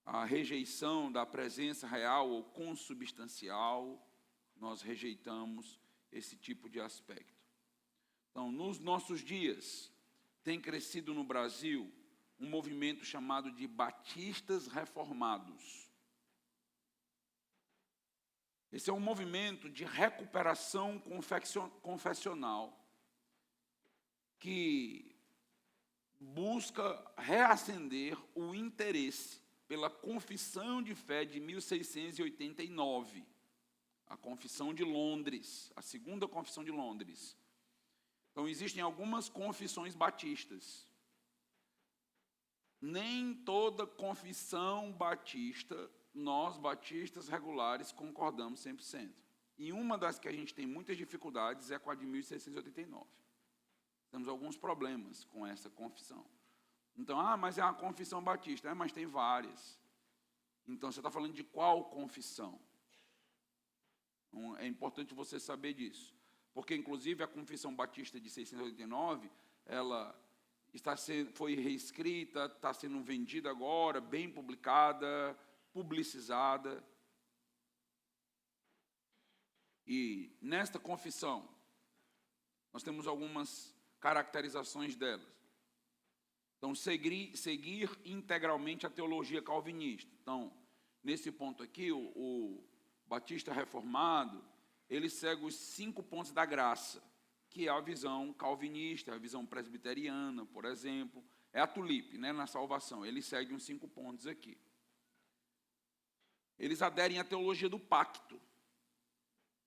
a rejeição da presença real ou consubstancial, nós rejeitamos esse tipo de aspecto. Então, nos nossos dias, tem crescido no Brasil um movimento chamado de batistas reformados. Esse é um movimento de recuperação confessional que busca reacender o interesse pela Confissão de Fé de 1689, a Confissão de Londres, a segunda Confissão de Londres. Então, existem algumas confissões batistas. Nem toda confissão batista, nós batistas regulares, concordamos 100%. E uma das que a gente tem muitas dificuldades é com a de 1689. Temos alguns problemas com essa confissão. Então, mas é uma confissão batista. Mas tem várias. Então, você está falando de qual confissão? Então, é importante você saber disso. Porque, inclusive, a Confissão Batista de 689, ela foi reescrita, está sendo vendida agora, bem publicada, publicizada. E, nesta confissão, nós temos algumas caracterizações delas. Então, seguir integralmente a teologia calvinista. Então, nesse ponto aqui, o Batista reformado, ele segue os 5 pontos da graça, que é a visão calvinista, a visão presbiteriana, por exemplo. É a tulipe, né, na salvação. Ele segue uns 5 pontos aqui. Eles aderem à teologia do pacto,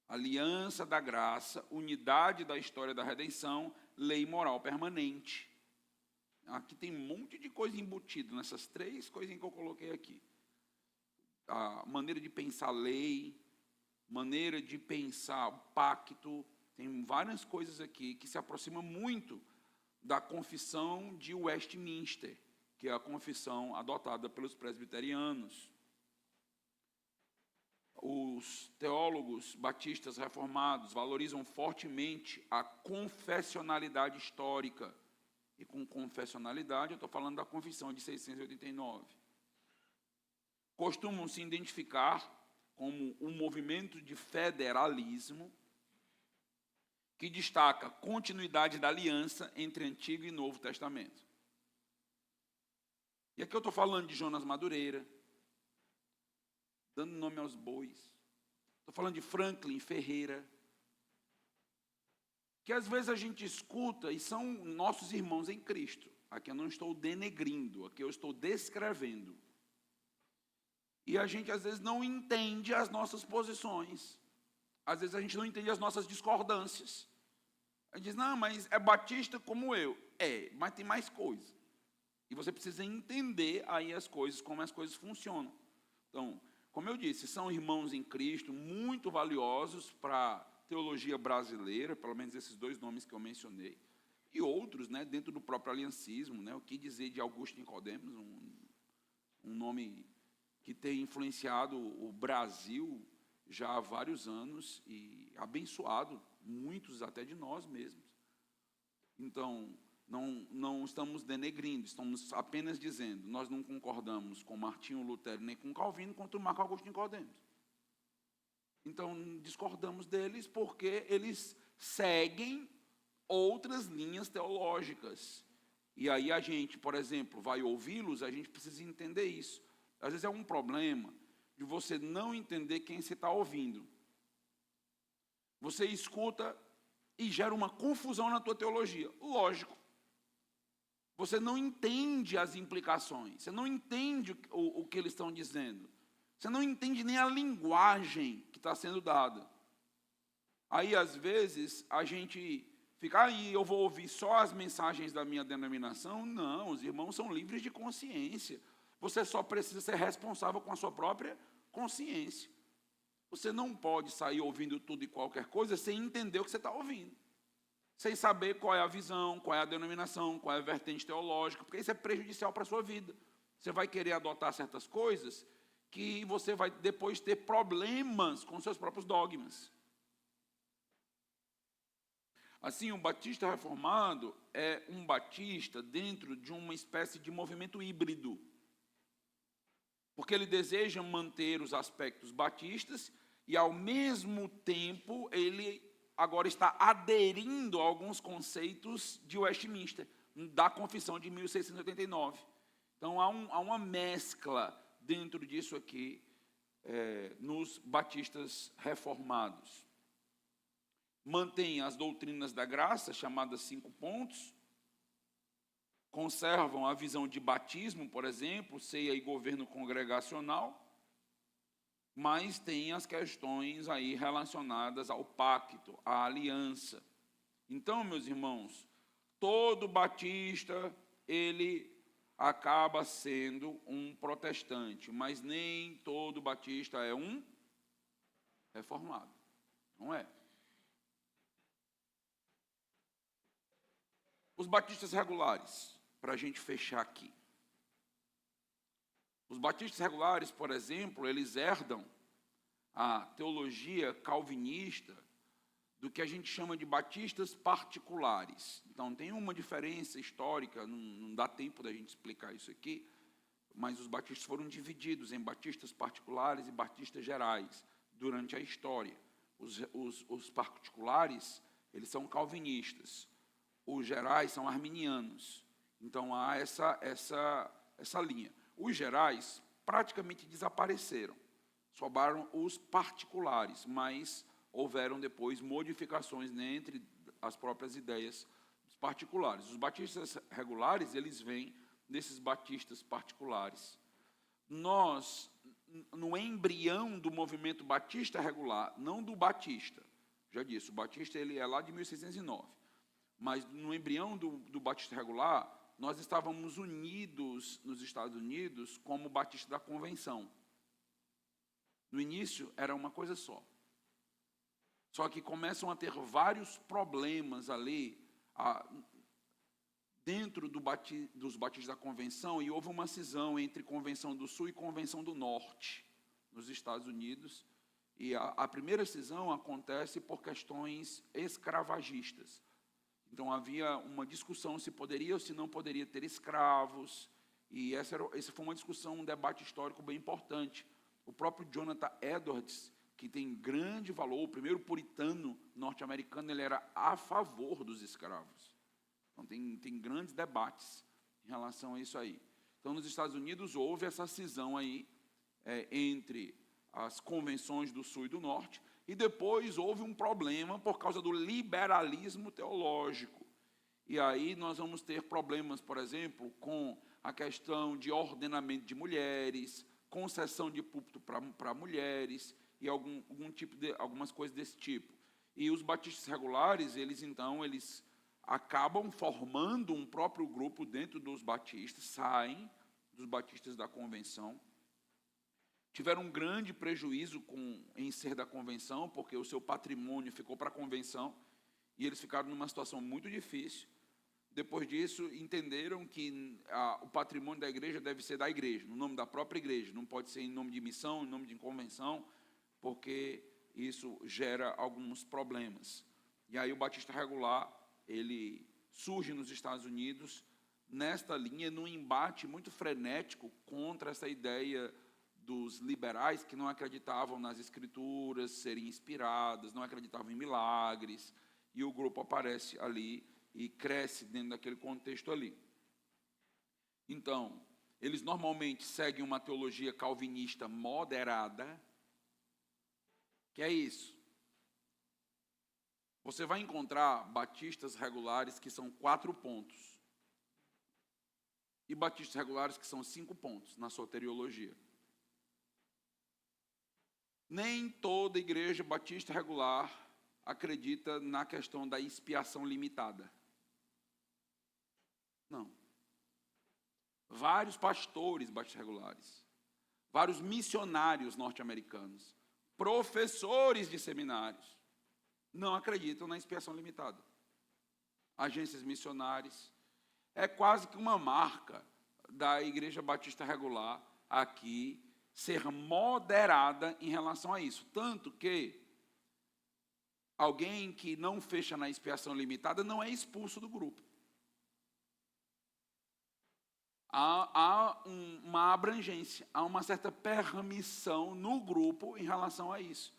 aliança da graça, unidade da história da redenção, lei moral permanente. Aqui tem um monte de coisa embutida nessas 3 coisinhas que eu coloquei aqui. A maneira de pensar a lei, maneira de pensar o pacto, tem várias coisas aqui que se aproximam muito da confissão de Westminster, que é a confissão adotada pelos presbiterianos. Os teólogos batistas reformados valorizam fortemente a confessionalidade histórica. E com confessionalidade, eu estou falando da confissão de 689. Costumam se identificar como um movimento de federalismo que destaca a continuidade da aliança entre Antigo e Novo Testamento. E aqui eu estou falando de Jonas Madureira, dando nome aos bois. Estou falando de Franklin Ferreira, que às vezes a gente escuta e são nossos irmãos em Cristo. Aqui eu não estou denegrindo, aqui eu estou descrevendo. E a gente às vezes não entende as nossas posições. Às vezes a gente não entende as nossas discordâncias. A gente diz, não, mas é batista como eu. Mas tem mais coisa. E você precisa entender aí as coisas, como as coisas funcionam. Então, como eu disse, são irmãos em Cristo muito valiosos para a teologia brasileira, pelo menos esses 2 nomes que eu mencionei, e outros, né, dentro do próprio aliancismo, né, o que dizer de Augusto Nicodemos, um nome que tem influenciado o Brasil já há vários anos e abençoado muitos até de nós mesmos. Então, não estamos denegrindo, estamos apenas dizendo, nós não concordamos com Martinho Lutero nem com Calvino, quanto Marco Augusto Nicodemos. Então, discordamos deles porque eles seguem outras linhas teológicas. E aí a gente, por exemplo, vai ouvi-los, a gente precisa entender isso. Às vezes é um problema de você não entender quem você está ouvindo. Você escuta e gera uma confusão na tua teologia. Lógico. Você não entende as implicações, você não entende o que eles estão dizendo. Você não entende nem a linguagem que está sendo dada. Aí, às vezes, a gente fica, eu vou ouvir só as mensagens da minha denominação. Não, os irmãos são livres de consciência. Você só precisa ser responsável com a sua própria consciência. Você não pode sair ouvindo tudo e qualquer coisa sem entender o que você está ouvindo. Sem saber qual é a visão, qual é a denominação, qual é a vertente teológica, porque isso é prejudicial para a sua vida. Você vai querer adotar certas coisas que você vai depois ter problemas com seus próprios dogmas. Assim, um batista reformado é um batista dentro de uma espécie de movimento híbrido. Porque ele deseja manter os aspectos batistas e, ao mesmo tempo, ele agora está aderindo a alguns conceitos de Westminster, da Confissão de 1689. Então, há uma mescla dentro disso aqui, nos batistas reformados. Mantém as doutrinas da graça, chamadas 5 pontos, conservam a visão de batismo, por exemplo, ceia e governo congregacional, mas tem as questões aí relacionadas ao pacto, à aliança. Então, meus irmãos, todo batista, ele acaba sendo um protestante, mas nem todo batista é um reformado, não é? Os batistas regulares, para a gente fechar aqui. Os batistas regulares, por exemplo, eles herdam a teologia calvinista do que a gente chama de batistas particulares. Então, tem uma diferença histórica, não dá tempo da gente explicar isso aqui, mas os batistas foram divididos em batistas particulares e batistas gerais durante a história. Os particulares, eles são calvinistas. Os gerais são arminianos. Então, há essa linha. Os gerais praticamente desapareceram. Sobraram os particulares, mas houveram depois modificações entre as próprias ideias dos particulares. Os batistas regulares, eles vêm desses batistas particulares. Nós, no embrião do movimento batista regular, não do batista, já disse, o batista ele é lá de 1609, mas no embrião do batista regular, nós estávamos unidos nos Estados Unidos como batista da convenção. No início, era uma coisa só. Só que começam a ter vários problemas ali, dentro dos batistas da convenção, e houve uma cisão entre Convenção do Sul e Convenção do Norte, nos Estados Unidos. E a primeira cisão acontece por questões escravagistas. Então, havia uma discussão se poderia ou se não poderia ter escravos, e essa foi uma discussão, um debate histórico bem importante. O próprio Jonathan Edwards, que tem grande valor, o primeiro puritano norte-americano, ele era a favor dos escravos. Então, tem grandes debates em relação a isso aí. Então, nos Estados Unidos, houve essa cisão aí entre as convenções do Sul e do Norte, e depois houve um problema por causa do liberalismo teológico. E aí nós vamos ter problemas, por exemplo, com a questão de ordenamento de mulheres, concessão de púlpito para mulheres, e algumas coisas desse tipo. E os batistas regulares, eles acabam formando um próprio grupo dentro dos batistas, saem dos batistas da convenção, tiveram um grande prejuízo em ser da convenção, porque o seu patrimônio ficou para a convenção, e eles ficaram numa situação muito difícil. Depois disso, entenderam que o patrimônio da igreja deve ser da igreja, no nome da própria igreja, não pode ser em nome de missão, em nome de convenção, porque isso gera alguns problemas. E aí o batista regular, ele surge nos Estados Unidos, nesta linha, num embate muito frenético contra essa ideia dos liberais que não acreditavam nas escrituras serem inspiradas, não acreditavam em milagres, e o grupo aparece ali e cresce dentro daquele contexto ali. Então, eles normalmente seguem uma teologia calvinista moderada. Que é isso? Você vai encontrar batistas regulares que são 4 pontos. E batistas regulares que são 5 pontos na soteriologia. Nem toda igreja batista regular acredita na questão da expiação limitada. Não. Vários pastores batistas regulares, vários missionários norte-americanos, professores de seminários, não acreditam na expiação limitada. Agências missionárias. É quase que uma marca da Igreja Batista Regular aqui ser moderada em relação a isso. Tanto que alguém que não fecha na expiação limitada não é expulso do grupo. Há uma abrangência, há uma certa permissão no grupo em relação a isso.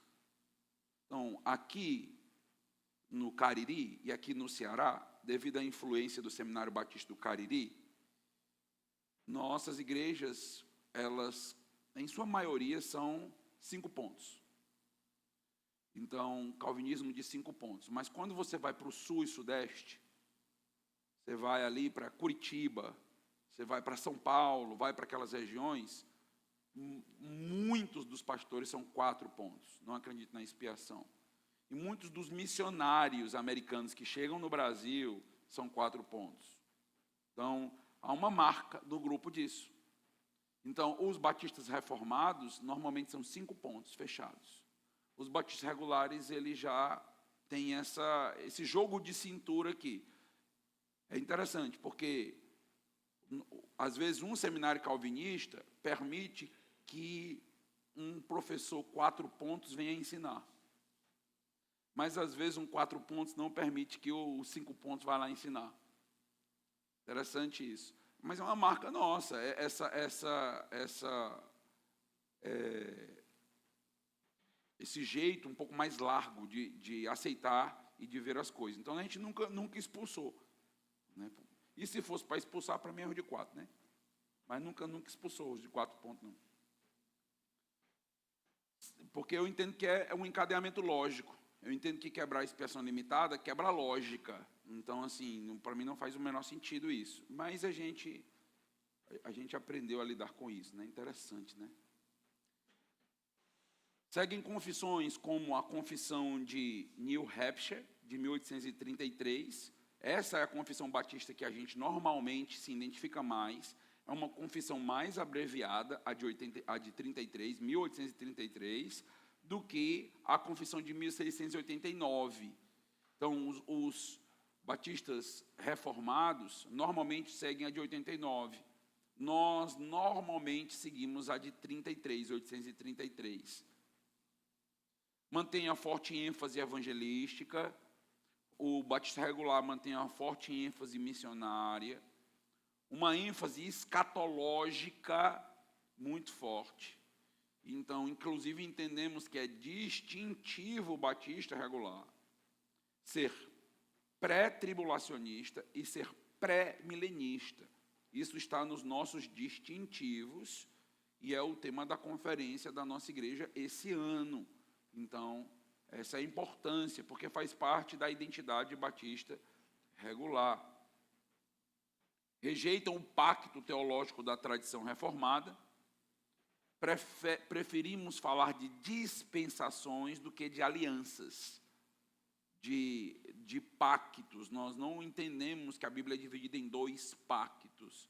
Então, aqui no Cariri e aqui no Ceará, devido à influência do Seminário Batista do Cariri, nossas igrejas, elas, em sua maioria, são 5 pontos. Então, calvinismo de 5 pontos. Mas quando você vai para o sul e sudeste, você vai ali para Curitiba, você vai para São Paulo, vai para aquelas regiões, muitos dos pastores são 4 pontos. Não acredito na expiação. E muitos dos missionários americanos que chegam no Brasil são 4 pontos. Então, há uma marca do grupo disso. Então, os batistas reformados, normalmente são 5 pontos fechados. Os batistas regulares, eles já têm esse jogo de cintura aqui. É interessante, porque, às vezes, um seminário calvinista permite que um professor 4 pontos venha ensinar. Mas, às vezes, um 4 pontos não permite que o 5 pontos vá lá ensinar. Interessante isso. Mas é uma marca nossa, esse jeito um pouco mais largo de aceitar e de ver as coisas. Então, a gente nunca expulsou. Né? E se fosse para expulsar, para mim é os de 4, né? Mas nunca expulsou os de 4 pontos, não. Porque eu entendo que é um encadeamento lógico. Eu entendo que quebrar a expiação limitada quebra a lógica. Então, assim, para mim não faz o menor sentido isso. Mas a gente aprendeu a lidar com isso, né? Interessante, né? Seguem confissões como a confissão de New Hampshire, de 1833. Essa é a confissão batista que a gente normalmente se identifica mais. É uma confissão mais abreviada, a de 1833, do que a confissão de 1689. Então, os batistas reformados normalmente seguem a de 89. Nós normalmente seguimos a de 1833. Mantém a forte ênfase evangelística. O batista regular mantém a forte ênfase missionária. Uma ênfase escatológica muito forte. Então, inclusive, entendemos que é distintivo o batista regular ser pré-tribulacionista e ser pré-milenista. Isso está nos nossos distintivos e é o tema da conferência da nossa igreja esse ano. Então, essa é a importância, porque faz parte da identidade batista regular. Rejeitam o pacto teológico da tradição reformada. Preferimos falar de dispensações do que de alianças, de pactos. Nós não entendemos que a Bíblia é dividida em 2 pactos.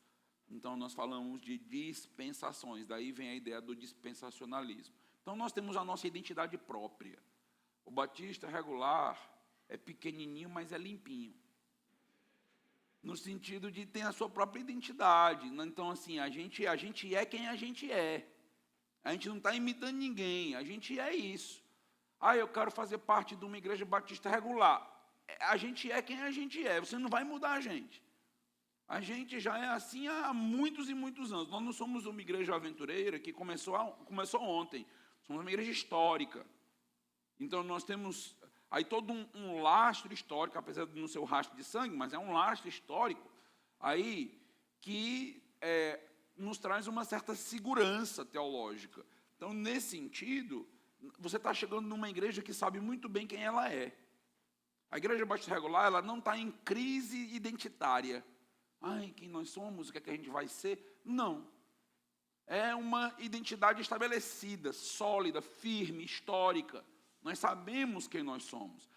Então, nós falamos de dispensações. Daí vem a ideia do dispensacionalismo. Então, nós temos a nossa identidade própria. O batista regular é pequenininho, mas é limpinho. No sentido de ter a sua própria identidade. Então, assim, a gente é quem a gente é. A gente não está imitando ninguém, a gente é isso. Eu quero fazer parte de uma igreja batista regular. A gente é quem a gente é, você não vai mudar a gente. A gente já é assim há muitos e muitos anos. Nós não somos uma igreja aventureira que começou ontem. Somos uma igreja histórica. Então, nós temos aí todo um lastro histórico, apesar de não ser o rastro de sangue, mas é um lastro histórico aí que nos traz uma certa segurança teológica. Então, nesse sentido, você está chegando numa igreja que sabe muito bem quem ela é. A igreja batista regular, ela não está em crise identitária. Quem nós somos, o que é que a gente vai ser? Não. É uma identidade estabelecida, sólida, firme, histórica. Nós sabemos quem nós somos.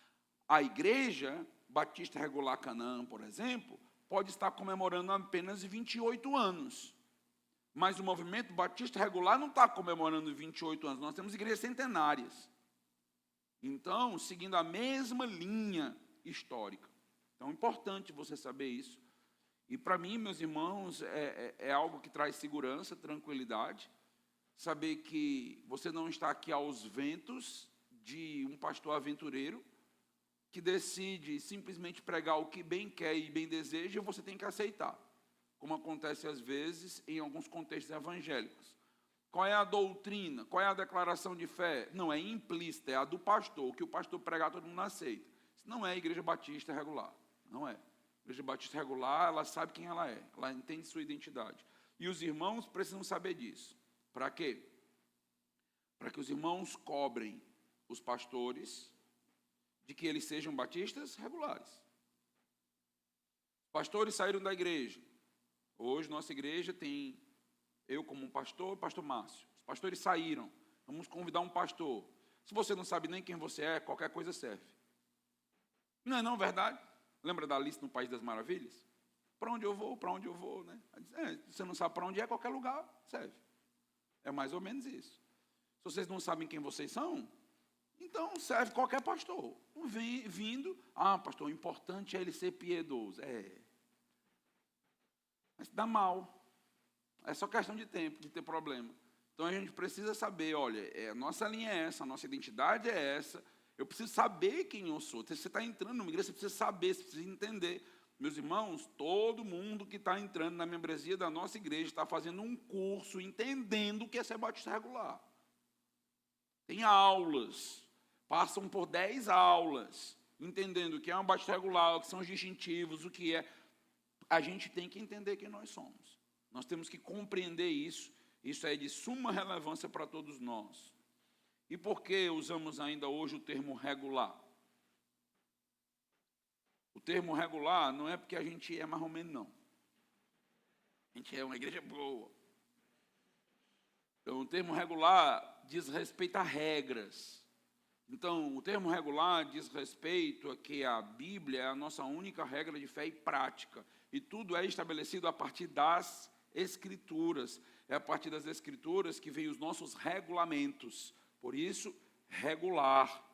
A igreja batista regular Canaã, por exemplo, pode estar comemorando apenas 28 anos. Mas o movimento batista regular não está comemorando 28 anos. Nós temos igrejas centenárias. Então, seguindo a mesma linha histórica. Então, é importante você saber isso. E para mim, meus irmãos, é algo que traz segurança, tranquilidade. Saber que você não está aqui aos ventos de um pastor aventureiro que decide simplesmente pregar o que bem quer e bem deseja e você tem que aceitar. Como acontece às vezes em alguns contextos evangélicos. Qual é a doutrina? Qual é a declaração de fé? Não, é implícita, é a do pastor. O que o pastor pregar, todo mundo aceita. Isso não é a igreja batista regular. Não é. A igreja batista regular, ela sabe quem ela é. Ela entende sua identidade. E os irmãos precisam saber disso. Para quê? para que os irmãos cobrem os pastores de que eles sejam batistas regulares. Os pastores saíram da igreja. Hoje, nossa igreja tem eu como um pastor, o pastor Márcio. Os pastores saíram. Vamos convidar um pastor. Se você não sabe nem quem você é, qualquer coisa serve. Não é não verdade? Lembra da Alice no País das Maravilhas? Para onde eu vou, para onde eu vou, né? Você não sabe para onde é, qualquer lugar serve. É mais ou menos isso. Se vocês não sabem quem vocês são, então serve qualquer pastor. Vindo, pastor, o importante é ele ser piedoso. Mas dá mal. É só questão de tempo, de ter problema. Então a gente precisa saber, olha, a nossa linha é essa, a nossa identidade é essa. Eu preciso saber quem eu sou. Você está entrando numa igreja, você precisa saber, você precisa entender. Meus irmãos, todo mundo que está entrando na membresia da nossa igreja está fazendo um curso entendendo o que é ser batista regular. Tem aulas, passam por 10 aulas, entendendo o que é um batista regular, o que são os distintivos, o que é. A gente tem que entender quem nós somos. Nós temos que compreender isso. Isso é de suma relevância para todos nós. E por que usamos ainda hoje o termo regular? O termo regular não é porque a gente é mais ou menos, não. A gente é uma igreja boa. Então, o termo regular diz respeito a regras. Então, o termo regular diz respeito a que a Bíblia é a nossa única regra de fé e prática. E tudo é estabelecido a partir das Escrituras. É a partir das Escrituras que vem os nossos regulamentos. Por isso, regular.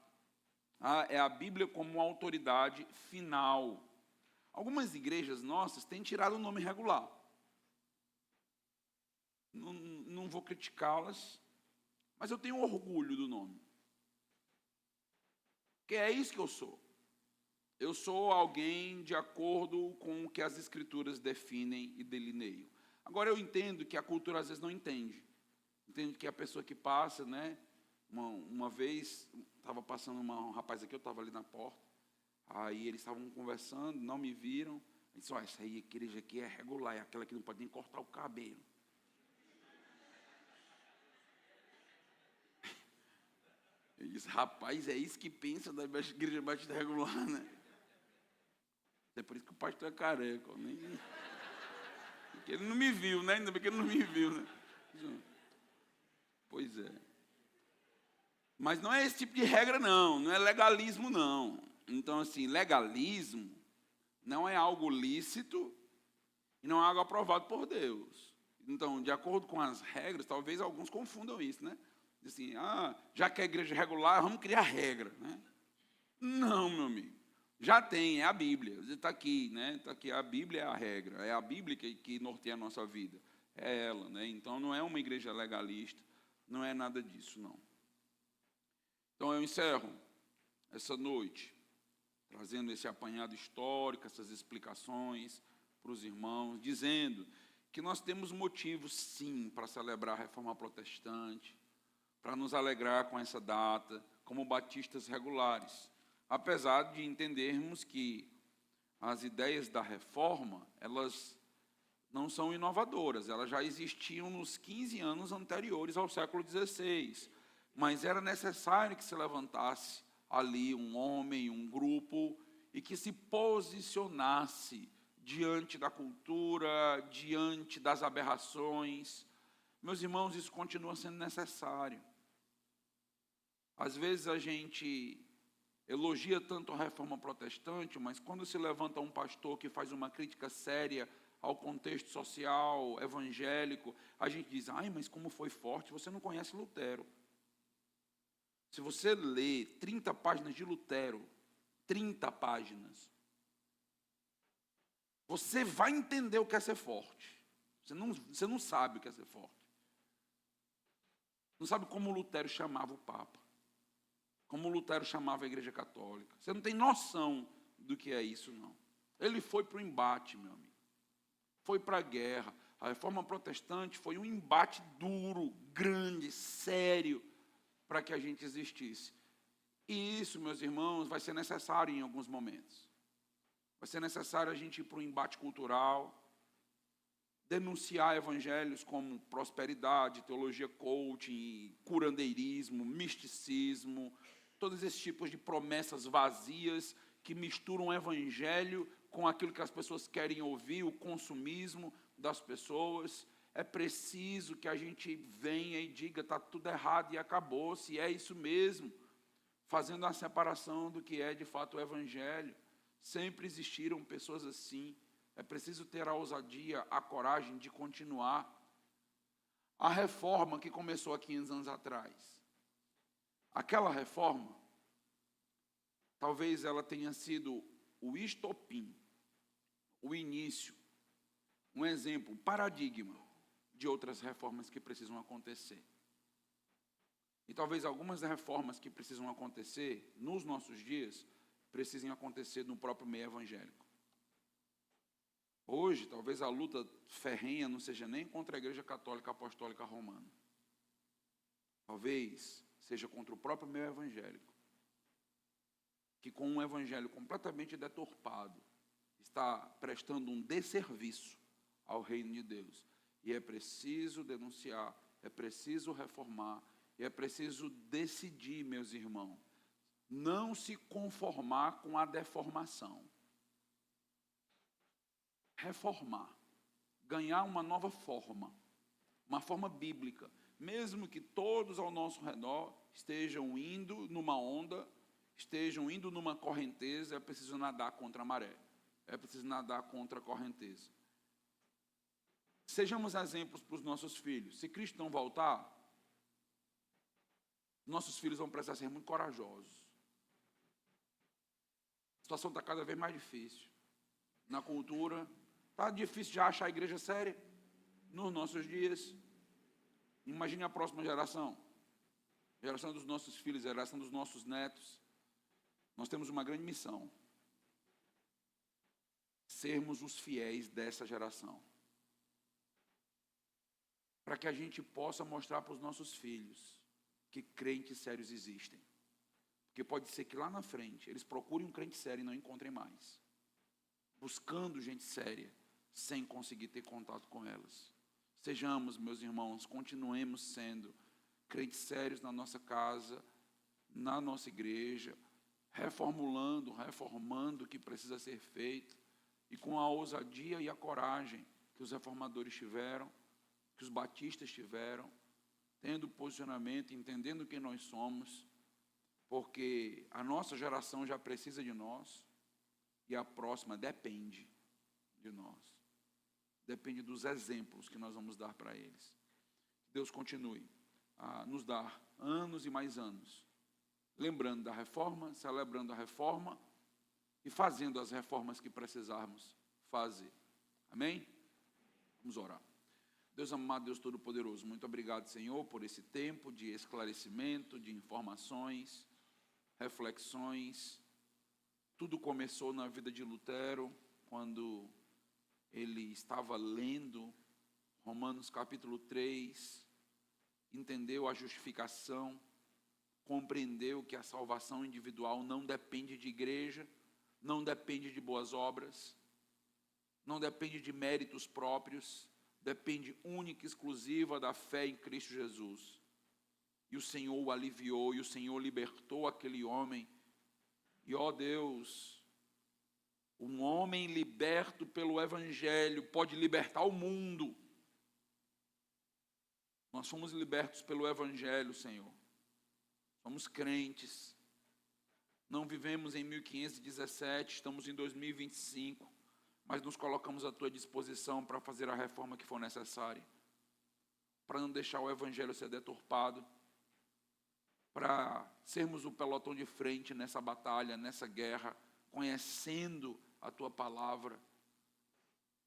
É a Bíblia como autoridade final. Algumas igrejas nossas têm tirado o nome regular. Não vou criticá-las, mas eu tenho orgulho do nome. Porque é isso que eu sou. Eu sou alguém de acordo com o que as Escrituras definem e delineiam. Agora, eu entendo que a cultura às vezes não entende. Entende que a pessoa que passa, né? Uma vez, estava passando um rapaz aqui, eu estava ali na porta, aí eles estavam conversando, não me viram, eu disse, essa aí, igreja aqui é regular, é aquela que não pode nem cortar o cabelo. Eu disse, rapaz, é isso que pensa da igreja batista regular, né? É por isso que o pastor é careca, porque ele não me viu, né? Ainda bem que ele não me viu, né? Pois é. Mas não é esse tipo de regra, não é legalismo, não. Então, assim, legalismo não é algo lícito e não é algo aprovado por Deus. Então, de acordo com as regras, talvez alguns confundam isso, né? Assim, já que a igreja é regular, vamos criar regra, né? Não, meu amigo. Já tem, é a Bíblia. Você está aqui, né? Está aqui, a Bíblia é a regra, é a Bíblia que norteia a nossa vida. É ela, né? Então, não é uma igreja legalista, não é nada disso, não. Então, eu encerro essa noite, trazendo esse apanhado histórico, essas explicações para os irmãos, dizendo que nós temos motivos, sim, para celebrar a Reforma Protestante, para nos alegrar com essa data, como batistas regulares, apesar de entendermos que as ideias da Reforma, elas não são inovadoras, elas já existiam nos 15 anos anteriores ao século XVI, mas era necessário que se levantasse ali um homem, um grupo, e que se posicionasse diante da cultura, diante das aberrações. Meus irmãos, isso continua sendo necessário. Às vezes a gente elogia tanto a Reforma Protestante, mas quando se levanta um pastor que faz uma crítica séria ao contexto social, evangélico, a gente diz, mas como foi forte, você não conhece Lutero. Se você lê 30 páginas de Lutero, 30 páginas, você vai entender o que é ser forte. Você não sabe o que é ser forte. Não sabe como Lutero chamava o Papa. Como Lutero chamava a Igreja Católica. Você não tem noção do que é isso, não. Ele foi para o embate, meu amigo. Foi para a guerra. A Reforma Protestante foi um embate duro, grande, sério, para que a gente existisse. E isso, meus irmãos, vai ser necessário em alguns momentos. Vai ser necessário a gente ir para um embate cultural, denunciar evangelhos como prosperidade, teologia coaching, curandeirismo, misticismo, todos esses tipos de promessas vazias que misturam o evangelho com aquilo que as pessoas querem ouvir, o consumismo das pessoas. É preciso que a gente venha e diga, está tudo errado e acabou, se é isso mesmo, fazendo a separação do que é de fato o evangelho. Sempre existiram pessoas assim. É preciso ter a ousadia, a coragem de continuar. A reforma que começou há 500 anos atrás, aquela reforma, talvez ela tenha sido o estopim, o início, um exemplo, um paradigma de outras reformas que precisam acontecer. E talvez algumas reformas que precisam acontecer nos nossos dias precisem acontecer no próprio meio evangélico. Hoje, talvez a luta ferrenha não seja nem contra a Igreja Católica Apostólica Romana. Talvez seja contra o próprio meio evangélico, que com um evangelho completamente deturpado, está prestando um desserviço ao reino de Deus. E é preciso denunciar, é preciso reformar, e é preciso decidir, meus irmãos, não se conformar com a deformação. Reformar, ganhar uma nova forma, uma forma bíblica, mesmo que todos ao nosso redor estejam indo numa onda, estejam indo numa correnteza, é preciso nadar contra a maré, é preciso nadar contra a correnteza. Sejamos exemplos para os nossos filhos. Se Cristo não voltar, nossos filhos vão precisar ser muito corajosos. A situação está cada vez mais difícil. Na cultura, está difícil já achar a igreja séria nos nossos dias. Imagine a próxima geração. Geração dos nossos filhos, geração dos nossos netos. Nós temos uma grande missão. Sermos os fiéis dessa geração. Para que a gente possa mostrar para os nossos filhos que crentes sérios existem. Porque pode ser que lá na frente eles procurem um crente sério e não encontrem mais. Buscando gente séria, sem conseguir ter contato com elas. Sejamos, meus irmãos, continuemos sendo crentes sérios na nossa casa, na nossa igreja, reformando o que precisa ser feito, e com a ousadia e a coragem que os reformadores tiveram, que os batistas tiveram, tendo posicionamento, entendendo quem nós somos, porque a nossa geração já precisa de nós, e a próxima depende de nós. Depende dos exemplos que nós vamos dar para eles. Deus continue a nos dar anos e mais anos, lembrando da reforma, celebrando a reforma e fazendo as reformas que precisarmos fazer. Amém? Vamos orar. Deus amado, Deus Todo-Poderoso, muito obrigado, Senhor, por esse tempo de esclarecimento, de informações, reflexões. Tudo começou na vida de Lutero, quando ele estava lendo Romanos capítulo 3, entendeu a justificação, compreendeu que a salvação individual não depende de igreja, não depende de boas obras, não depende de méritos próprios, depende única e exclusiva da fé em Cristo Jesus. E o Senhor o aliviou, e o Senhor libertou aquele homem. E, ó Deus, um homem liberto pelo Evangelho pode libertar o mundo. Nós fomos libertos pelo Evangelho, Senhor. Somos crentes. Não vivemos em 1517, estamos em 2025. Mas nos colocamos à tua disposição para fazer a reforma que for necessária. Para não deixar o Evangelho ser deturpado. Para sermos o pelotão de frente nessa batalha, nessa guerra, conhecendo a tua palavra.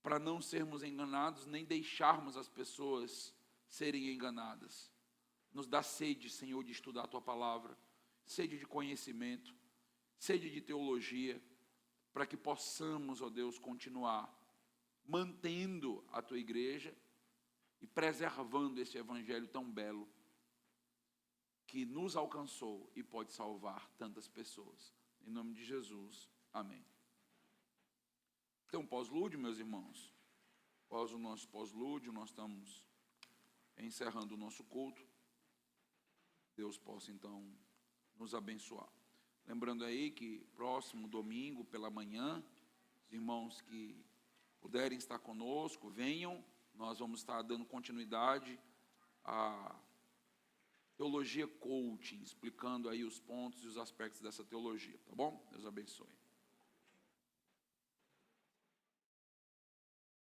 Para não sermos enganados, nem deixarmos as pessoas serem enganadas. Nos dá sede, Senhor, de estudar a tua palavra, sede de conhecimento, sede de teologia, para que possamos, ó Deus, continuar mantendo a tua igreja e preservando esse evangelho tão belo que nos alcançou e pode salvar tantas pessoas. Em nome de Jesus, amém. Então, pós-lúdio, meus irmãos, Após o nosso pós-lúdio, nós estamos encerrando o nosso culto. Deus possa, então, nos abençoar. Lembrando aí que próximo domingo, pela manhã, os irmãos que puderem estar conosco, venham. Nós vamos estar dando continuidade à teologia coaching, explicando aí os pontos e os aspectos dessa teologia, tá bom? Deus abençoe.